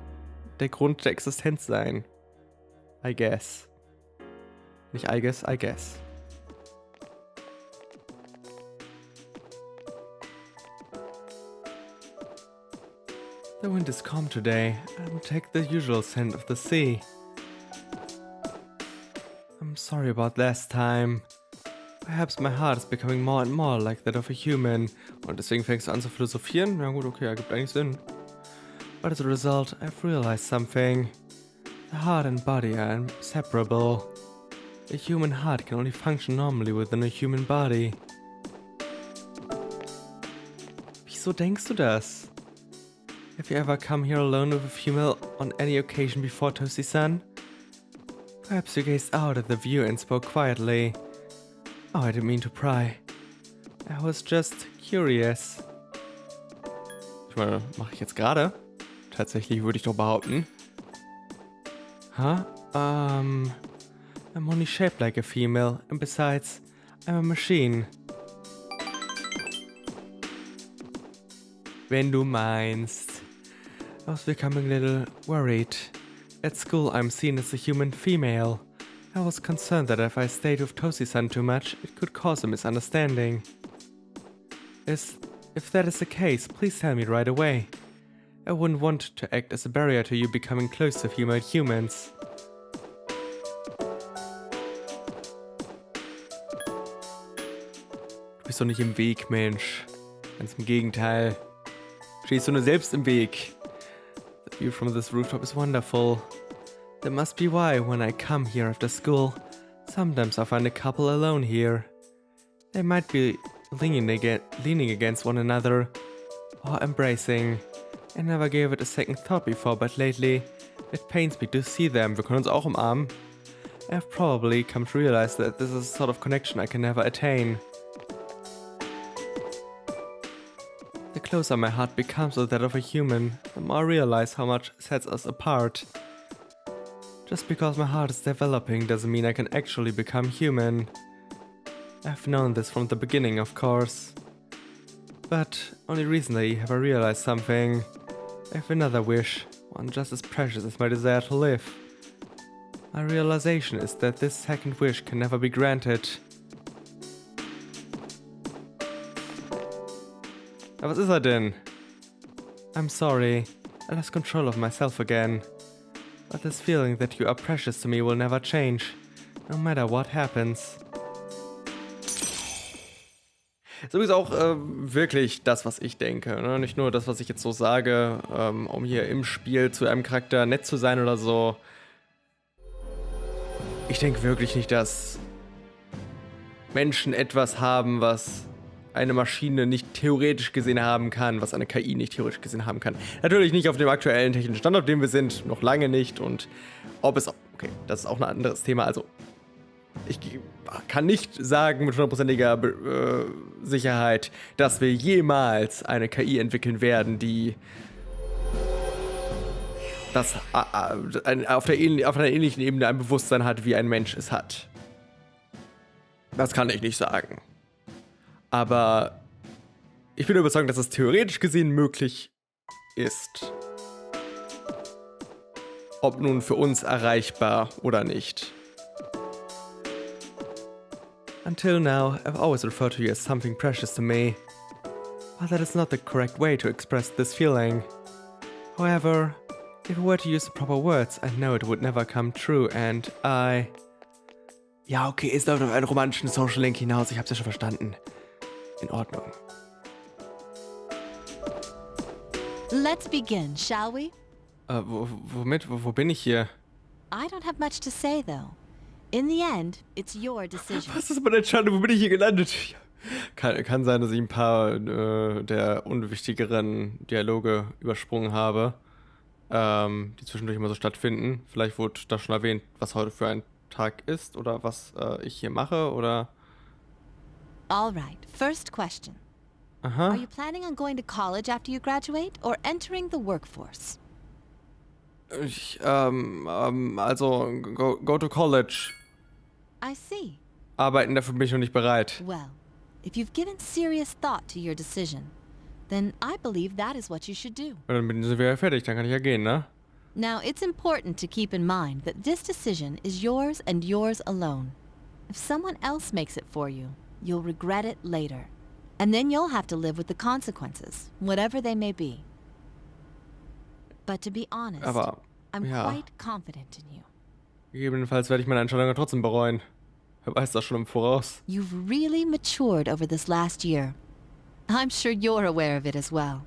der Grund der Existenz sein. I guess. Nicht I guess, I guess. The wind is calm today. I will take the usual scent of the sea. I'm sorry about last time. Perhaps my heart is becoming more and more like that of a human. Und deswegen fängst du an zu philosophieren? Na gut, okay, ergibt eigentlich Sinn. But as a result, I've realized something. The heart and body are inseparable. A human heart can only function normally within a human body. Wieso denkst du das? Have you ever come here alone with a female on any occasion before, Toshi-san? Perhaps you gazed out at the view and spoke quietly. Oh, I didn't mean to pry. I was just curious. Ich meine, mache ich jetzt gerade? Tatsächlich würde ich doch behaupten. Huh? I'm only shaped like a female, and besides, I'm a machine. Wenn du meinst. I was becoming a little worried. At school, I'm seen as a human female. I was concerned that if I stayed with Toshi-san too much, it could cause a misunderstanding. Is If that is the case, please tell me right away. I wouldn't want to act as a barrier to you becoming close to female humans. Du bist doch nicht im Weg, Mensch. Ganz im Gegenteil. Stehst du nur selbst im Weg. The view from this rooftop is wonderful. That must be why, when I come here after school, sometimes I find a couple alone here. They might be leaning against one another, or embracing. I never gave it a second thought before, but lately, it pains me to see them. Wir können uns auch umarmen. I've probably come to realize that this is a sort of connection I can never attain. The closer my heart becomes to that of a human, the more I realize how much sets us apart. Just because my heart is developing doesn't mean I can actually become human. I've known this from the beginning, of course. But only recently have I realized something. I have another wish, one just as precious as my desire to live. My realization is that this second wish can never be granted. Aber was ist er denn? I'm sorry, I lost control of myself again. But this feeling that you are precious to me will never change, no matter what happens. Ist übrigens auch wirklich das, was ich denke. Ne? Nicht nur das, was ich jetzt so sage, um hier im Spiel zu einem Charakter nett zu sein oder so. Ich denke wirklich nicht, dass Menschen etwas haben, was eine Maschine nicht theoretisch gesehen haben kann, was eine KI nicht theoretisch gesehen haben kann. Natürlich nicht auf dem aktuellen technischen Stand, auf dem wir sind, noch lange nicht. Und ob es... Okay, das ist auch ein anderes Thema. Also, ich kann nicht sagen mit 100%iger Sicherheit, dass wir jemals eine KI entwickeln werden, die das auf einer ähnlichen Ebene ein Bewusstsein hat, wie ein Mensch es hat. Das kann ich nicht sagen. Aber ich bin überzeugt, dass es theoretisch gesehen möglich ist. Ob nun für uns erreichbar oder nicht. Until now, I've always referred to you as something precious to me. But that is not the correct way to express this feeling. However, if I were to use the proper words, I know it would never come true and I... Ja, okay, es läuft auf einen romantischen Social Link hinaus, ich hab's ja schon verstanden. In Ordnung. Let's begin, shall we? Womit? Wo bin ich hier? I don't have much to say, though. In the end, it's your decision. Was ist meine Entscheidung? Wo bin ich hier gelandet? Kann sein, dass ich ein paar der unwichtigeren Dialoge übersprungen habe, die zwischendurch immer so stattfinden. Vielleicht wurde da schon erwähnt, was heute für ein Tag ist oder was ich hier mache, oder... All right, first question. Are you planning on going to college after you graduate or entering the workforce? Also, go to college. I see. Arbeiten dafür bin ich noch nicht bereit. Well, if you've given serious thought to your decision, then I believe that is what you should do. Und dann sind wir ja fertig, dann kann ich ja gehen, ne? Now, it's important to keep in mind that this decision is yours and yours alone. If someone else makes it for you, you'll regret it later. And then you'll have to live with the consequences, whatever they may be. But to be honest, Aber, I'm ja. quite confident in you. Gegebenenfalls werde ich meine Entscheidung ja trotzdem bereuen. Wer weiß das schon im Voraus. You've really matured over this last year. I'm sure you're aware of it as well.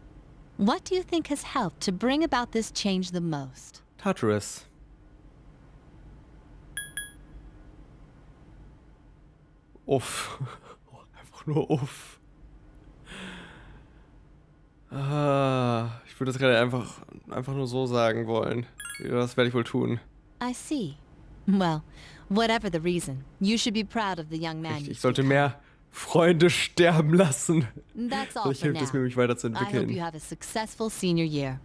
What do you think has helped to bring about this change the most? Tartarus. Uff. Einfach nur uff. Ich würde das gerade einfach nur so sagen wollen. Das werde ich wohl tun. I see. Well, whatever the reason, you should be proud of the young man. Ich sollte mehr Freunde sterben lassen. That's all Vielleicht for hilft es mir, now. mich I hope you weiterzuentwickeln. have a successful senior year.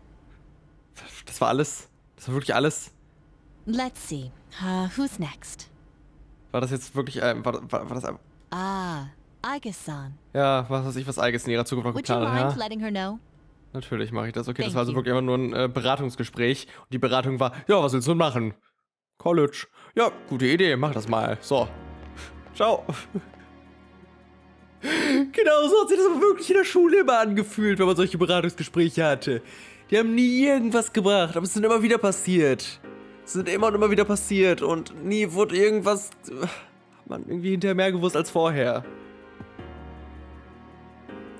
Das war alles? Das war wirklich alles? Let's see. Who's next? War das jetzt wirklich, war das einfach... Ah, Aigis-san. Ja, was weiß ich, was Aigis in ihrer Zukunft noch Would you geplant mind hat, ja? letting her know? Natürlich mache ich das. Okay, das Thank war also you. wirklich einfach nur ein Beratungsgespräch. Und die Beratung war, ja, was willst du denn machen? College. Ja, gute Idee, mach das mal. So. Ciao. Genau so hat sich das aber wirklich in der Schule immer angefühlt, wenn man solche Beratungsgespräche hatte. Die haben nie irgendwas gebracht, aber es sind immer wieder passiert. Es sind immer und immer wieder passiert und nie wurde irgendwas... Hat man irgendwie hinterher mehr gewusst als vorher.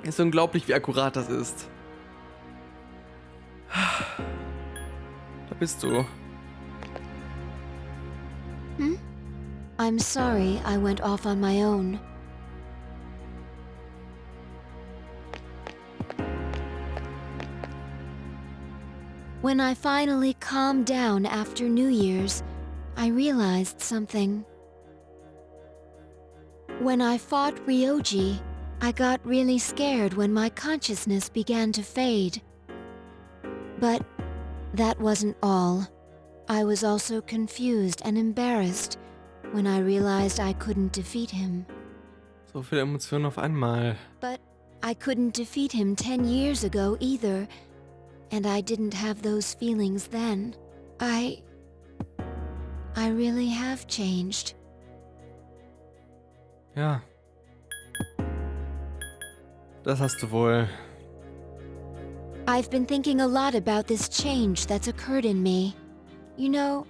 Ist unglaublich, wie akkurat das ist. Da bist du. I'm sorry I went off on my own. When I finally calmed down after New Year's, I realized something. When I fought Ryoji, I got really scared when my consciousness began to fade. But that wasn't all. I was also confused and embarrassed when I realized I couldn't defeat him. So viele Emotionen auf einmal. But I couldn't defeat him 10 years ago either, and I didn't have those feelings then. I really have changed. Ja. Das hast du wohl. I've been thinking a lot about this change that's occurred in me. You know,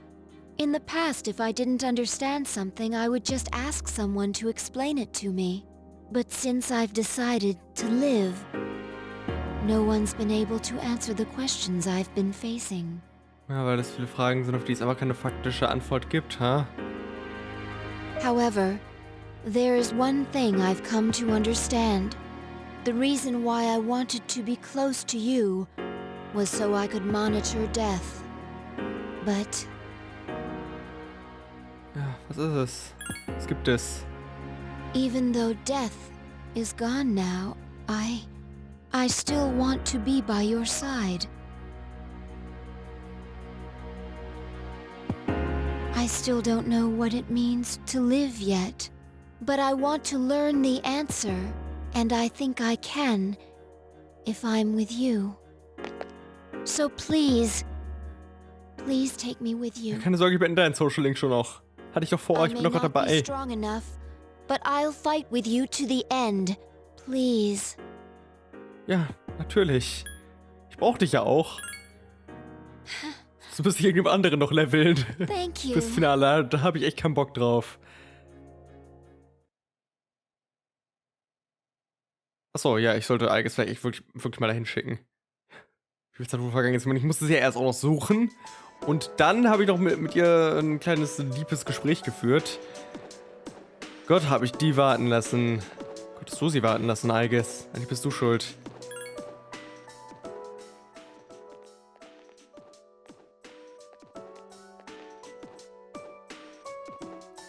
in the past, if I didn't understand something, I would just ask someone to explain it to me. But since I've decided to live, no one's been able to answer the questions I've been facing. Ja, weil das viele Fragen sind, auf die es aber keine faktische Antwort gibt, ha? However, there is one thing I've come to understand. The reason why I wanted to be close to you was so I could monitor death. But Ja, was ist es? Was gibt es? even though death is gone now, I still want to be by your side. I still don't know what it means to live yet, but I want to learn the answer, and I think I can if I'm with you. So please take me with you. Keine Sorge, ich bin in deinem Social Link schon noch. Hatte ich doch vor, I ich bin may doch gerade not be dabei. strong enough, but I'll fight with you to the end. Please. Ja, natürlich. Ich brauch dich ja auch. Du musst dich irgendjemand anderen noch leveln. Thank you. Fürs Finale, da habe ich echt keinen Bock drauf. Achso, ja, ich sollte Aigis vielleicht echt wirklich mal dahin schicken. Wie viel Zeit wohl vergangen ist? Ich musste sie ja erst auch noch suchen. Und dann habe ich noch mit ihr ein kleines Liebesgespräch geführt. Gott, habe ich die warten lassen. Gott, hast du sie warten lassen, Aigis. Eigentlich bist du schuld.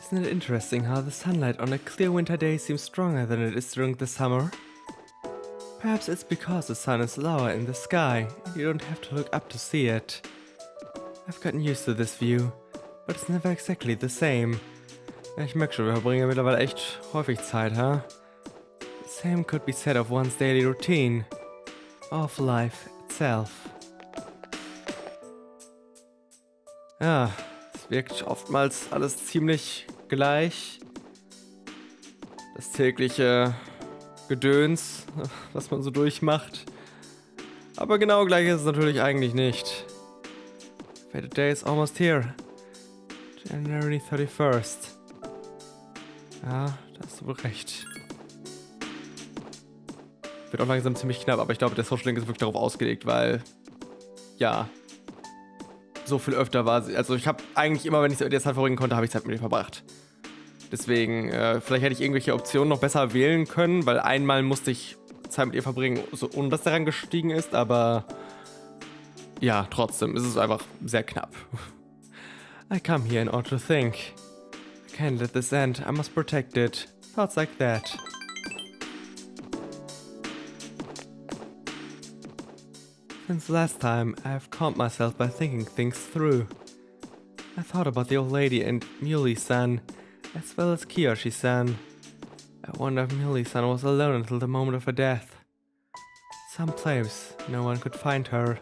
Isn't it interesting how the sunlight on a clear winter day seems stronger than it is during the summer? Perhaps it's because the sun is lower in the sky and you don't have to look up to see it. I've gotten used to this view, but it's never exactly the same. Ja, ich merke schon, wir verbringen mittlerweile echt häufig Zeit, ha? The same could be said of one's daily routine, of life itself. Ja, es wirkt oftmals alles ziemlich gleich. Das tägliche Gedöns, was man so durchmacht. Aber genau gleich ist es natürlich eigentlich nicht. The day is almost here. January 31st. Ja, da hast du wohl recht. Wird auch langsam ziemlich knapp, aber ich glaube, der Social Link ist wirklich darauf ausgelegt, weil, ja, so viel öfter war sie. Also ich habe eigentlich immer, wenn ich die Zeit verbringen konnte, habe ich Zeit mit ihr verbracht. Deswegen, vielleicht hätte ich irgendwelche Optionen noch besser wählen können, weil einmal musste ich Zeit mit ihr verbringen, so, ohne dass der Rang gestiegen ist, aber ja, trotzdem ist es einfach sehr knapp. I come here in order to think. I can't let this end, I must protect it. Thoughts like that. Since last time, I have calmed myself by thinking things through. I thought about the old lady and Muley-san, as well as Kiyoshi-san. I wonder if Muley-san was alone until the moment of her death. Some claims no one could find her.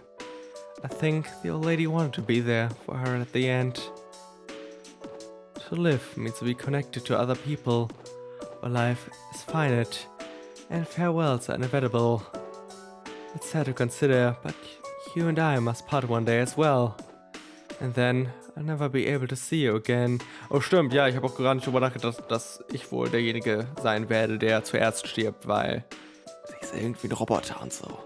I think the old lady wanted to be there for her at the end. To live means to be connected to other people, but life is finite. And farewells are inevitable. It's sad to consider, but you and I must part one day as well. And then I'll never be able to see you again. Oh stimmt, ja, ich habe auch gerade nicht drüber nachgedacht, dass ich wohl derjenige sein werde, der zuerst stirbt, weil sie ist irgendwie ein Roboter und so.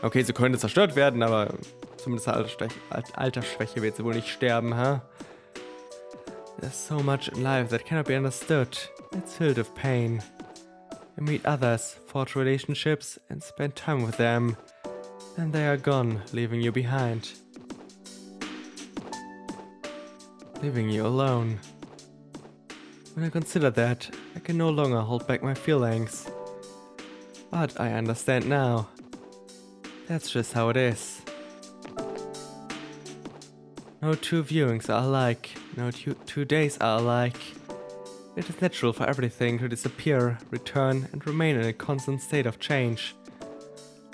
Okay, sie könnte zerstört werden, aber zumindest Altersschwäche wird sie wohl nicht sterben, huh? There's so much in life that cannot be understood. It's filled with pain. You meet others, forge relationships, and spend time with them. Then they are gone, leaving you behind. Leaving you alone. When I consider that, I can no longer hold back my feelings. But I understand now. That's just how it is. No two viewings are alike, no two days are alike. It is natural for everything to disappear, return, and remain in a constant state of change.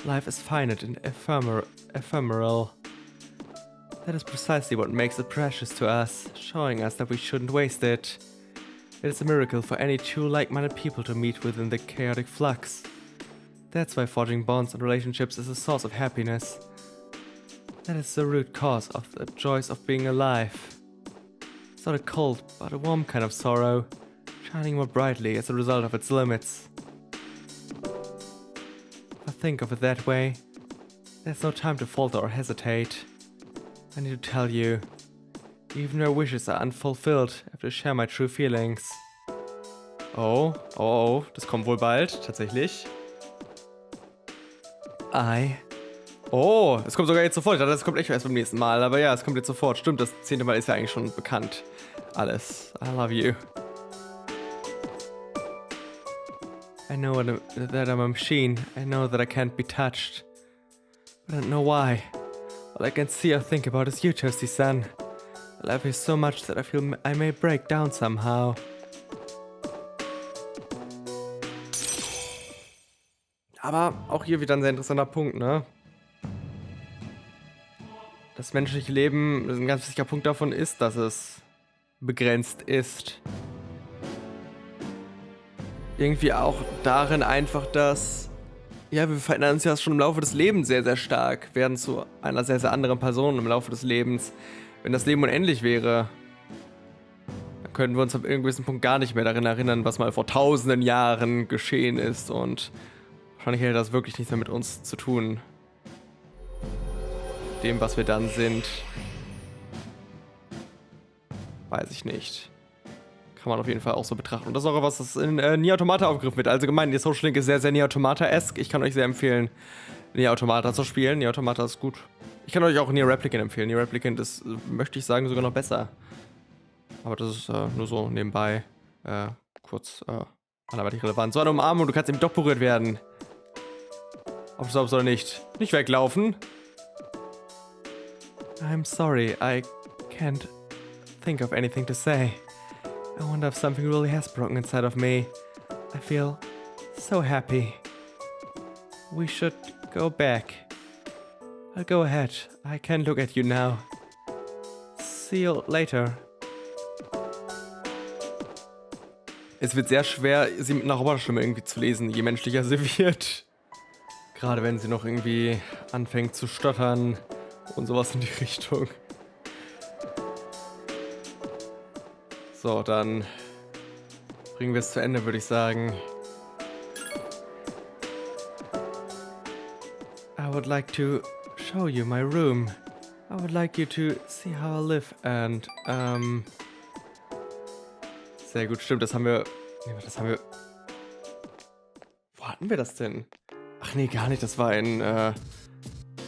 Life is finite and ephemeral. That is precisely what makes it precious to us, showing us that we shouldn't waste it. It is a miracle for any two like-minded people to meet within the chaotic flux. That's why forging bonds and relationships is a source of happiness. That is the root cause of the joys of being alive. It's not a cold, but a warm kind of sorrow, shining more brightly as a result of its limits. If I think of it that way, there's no time to falter or hesitate. I need to tell you, even your wishes are unfulfilled, I have to share my true feelings. Oh, das kommt wohl bald, tatsächlich. Oh, es kommt sogar jetzt sofort. Ich dachte, das kommt echt erst beim nächsten Mal. Aber ja, es kommt jetzt sofort. Stimmt, das 10. Mal ist ja eigentlich schon bekannt. Alles. I love you. I know that I'm a machine. I know that I can't be touched. But I don't know why. All I can see or think about is you, Toasty-san. I love you so much that I feel I may break down somehow. Aber auch hier wieder ein sehr interessanter Punkt, ne? Das menschliche Leben, ein ganz wichtiger Punkt davon ist, dass es begrenzt ist. Irgendwie auch darin einfach, dass, ja, wir verändern uns ja schon im Laufe des Lebens sehr, sehr stark, werden zu einer sehr, sehr anderen Person im Laufe des Lebens. Wenn das Leben unendlich wäre, dann könnten wir uns ab einem gewissen Punkt gar nicht mehr daran erinnern, was mal vor tausenden Jahren geschehen ist, und wahrscheinlich hätte das wirklich nichts mehr mit uns zu tun. Dem, was wir dann sind, weiß ich nicht. Kann man auf jeden Fall auch so betrachten. Und das ist auch was, das in Nier Automata aufgegriffen wird. Also gemeint, die Social Link ist sehr, sehr Nier Automata-esque. Ich kann euch sehr empfehlen, Nier Automata zu spielen. Nier Automata ist gut. Ich kann euch auch Nier Replicant empfehlen. Nier Replicant ist, möchte ich sagen, sogar noch besser. Aber das ist nur so nebenbei kurz anderweitig relevant. So eine Umarmung, du kannst eben doch berührt werden. Ob du glaubst oder nicht. Nicht weglaufen. I'm sorry, I can't think of anything to say. I wonder if something really has broken inside of me. I feel so happy. We should go back. I'll go ahead. I can look at you now. See you later. Es wird sehr schwer, sie mit einer Roboterstimme irgendwie zu lesen, je menschlicher sie wird. Gerade wenn sie noch irgendwie anfängt zu stottern und sowas in die Richtung. So, dann bringen wir es zu Ende, würde ich sagen. I would like to show you my room. I would like you to see how I live and, sehr gut, stimmt, das haben wir... Wo hatten wir das denn? Ach nee, gar nicht, das war in,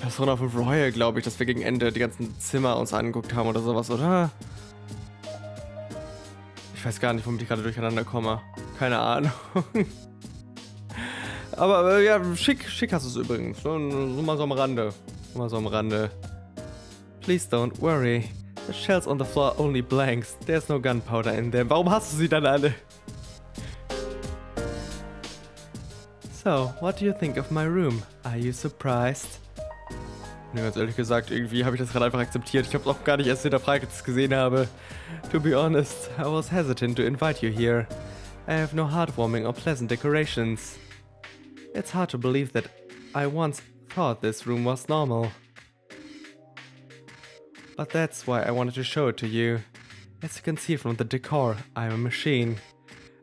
Persona 5 Royal, glaube ich, dass wir gegen Ende die ganzen Zimmer uns angeguckt haben oder sowas, oder? Ich weiß gar nicht, womit ich gerade durcheinander komme. Keine Ahnung. Aber ja, schick hast du es übrigens. So mal so am Rande. Please don't worry. The shells on the floor only blanks. There's no gunpowder in them. Warum hast du sie dann alle? So, what do you think of my room? Are you surprised? Ne, ganz ehrlich gesagt, irgendwie habe ich das gerade einfach akzeptiert. Ich habe es auch gar nicht erst hinterfragt, als ich es gesehen habe. To be honest, I was hesitant to invite you here. I have no heartwarming or pleasant decorations. It's hard to believe that I once thought this room was normal. But that's why I wanted to show it to you. As you can see from the decor, I'm a machine.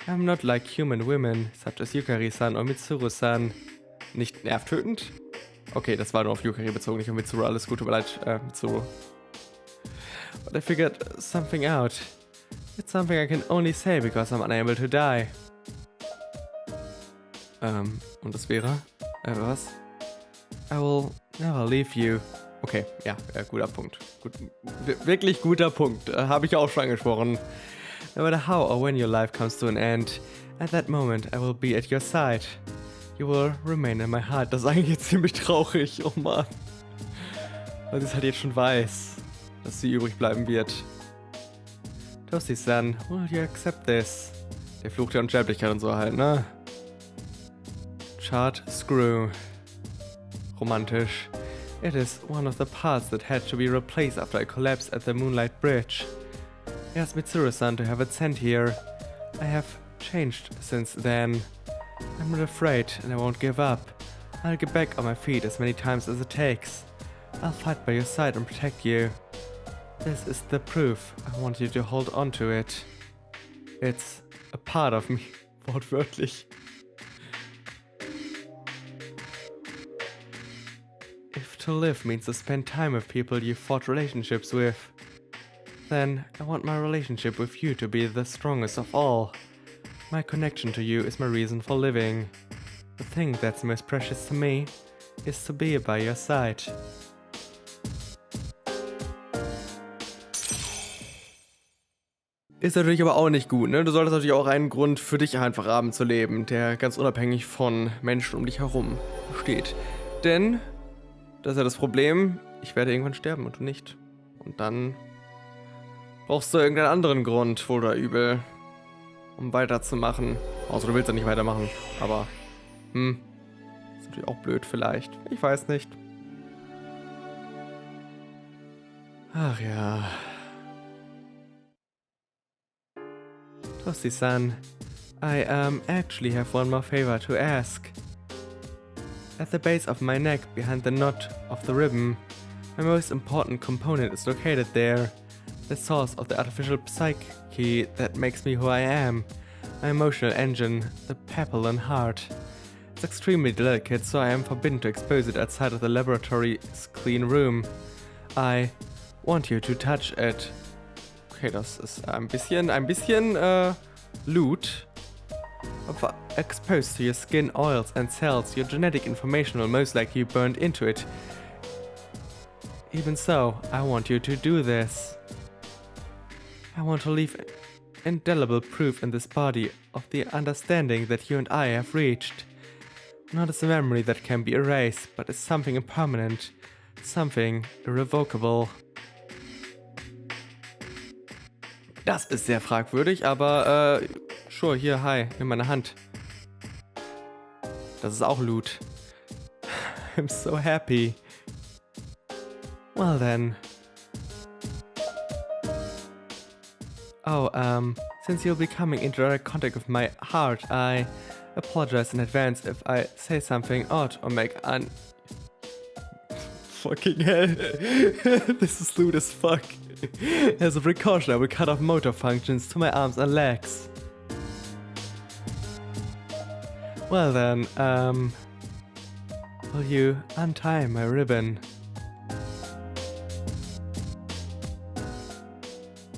I'm not like human women, such as Yukari-san or Mitsuru-san. Nicht nervtötend? Okay, das war nur auf Yukari bezogen, nicht auf Mitsuru. Alles gut, tut mir leid, Mitsuru. But I figured something out. It's something I can only say because I'm unable to die. Und das wäre? Was? I will never leave you. Okay, ja, guter Punkt. Gut, wirklich guter Punkt. Habe ich auch schon angesprochen. No matter how or when your life comes to an end, at that moment I will be at your side. You will remain in my heart. Das ist eigentlich jetzt ziemlich traurig, oh Mann. Weil sie es halt jetzt schon weiß, dass sie übrig bleiben wird. Toasty-san, will you accept this? Der Fluch der Unsterblichkeit und so halt, ne? Chart Screw. Romantisch. It is one of the parts that had to be replaced after I collapsed at the Moonlight Bridge. I asked Mitsuru-san to have it sent here. I have changed since then. I'm not afraid and I won't give up. I'll get back on my feet as many times as it takes. I'll fight by your side and protect you. This is the proof. I want you to hold on to it. It's a part of me. Wortwörtlich. If to live means to spend time with people you fought relationships with, then I want my relationship with you to be the strongest of all. My connection to you is my reason for living. The thing that's most precious to me is to be by your side. Ist natürlich aber auch nicht gut, ne? Du solltest natürlich auch einen Grund für dich einfach haben zu leben, der ganz unabhängig von Menschen um dich herum steht. Denn, das ist ja das Problem, ich werde irgendwann sterben und du nicht. Und dann brauchst du irgendeinen anderen Grund, wohl oder übel, um weiterzumachen. Außer du willst ja nicht weitermachen, aber, ist natürlich auch blöd vielleicht. Ich weiß nicht. Ach ja. Toasty-san, I actually have one more favor to ask. At the base of my neck, behind the knot of the ribbon, my most important component is located there. The source of the artificial psyche that makes me who I am. My emotional engine, the pebble and heart. It's extremely delicate, so I am forbidden to expose it outside of the laboratory's clean room. I want you to touch it. Okay, das ist ein bisschen Loot. Exposed to your skin, oils and cells, your genetic information will most likely be burned into it. Even so, I want you to do this. I want to leave indelible proof in this body of the understanding that you and I have reached. Not as a memory that can be erased, but as something impermanent, something irrevocable. Das ist sehr fragwürdig, aber sure, hier, hi, nimm meine Hand. Das ist auch Loot. I'm so happy. Well then. Oh, since you'll be coming into direct contact with my heart, I apologize in advance if I say something odd or make Fucking hell. This is lewd as fuck. As a precaution, I will cut off motor functions to my arms and legs. Well then, will you untie my ribbon?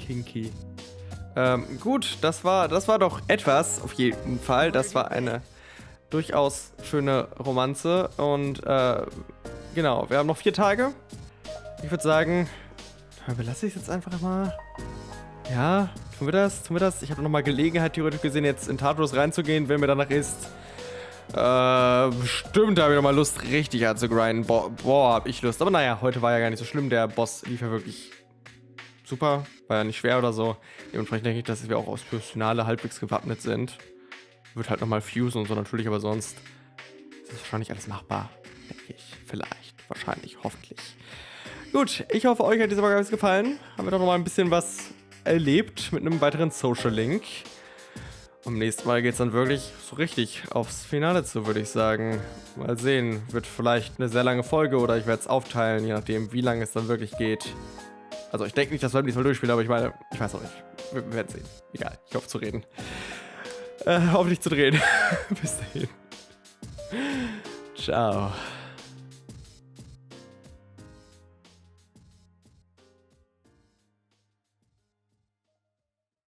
Kinky. Gut, das war doch etwas, auf jeden Fall. Das war eine durchaus schöne Romanze und genau, wir haben noch 4 Tage. Ich würde sagen, belasse ich es jetzt einfach mal. Ja, tun wir das? Ich habe nochmal Gelegenheit, theoretisch gesehen, jetzt in Tartarus reinzugehen, wenn mir danach ist. Bestimmt habe ich nochmal Lust, richtig hart zu grinden. Boah, hab ich Lust. Aber naja, heute war ja gar nicht so schlimm. Der Boss lief ja wirklich super. War ja nicht schwer oder so. Dementsprechend denke ich, dass wir auch aus Finale halbwegs gewappnet sind. Wird halt nochmal fusen und so natürlich, aber sonst ist das wahrscheinlich alles machbar. Denke ich. Vielleicht. Wahrscheinlich. Hoffentlich. Gut, ich hoffe, euch hat diese Folge gefallen. Haben wir doch nochmal ein bisschen was erlebt mit einem weiteren Social Link. Am nächsten Mal geht es dann wirklich so richtig aufs Finale zu, würde ich sagen. Mal sehen, wird vielleicht eine sehr lange Folge oder ich werde es aufteilen, je nachdem, wie lange es dann wirklich geht. Also ich denke nicht, dass wir diesmal durchspielen, aber ich meine, ich weiß auch nicht. Wir werden sehen. Egal, ich hoffe zu reden. Hoffe nicht zu drehen. Bis dahin. Ciao.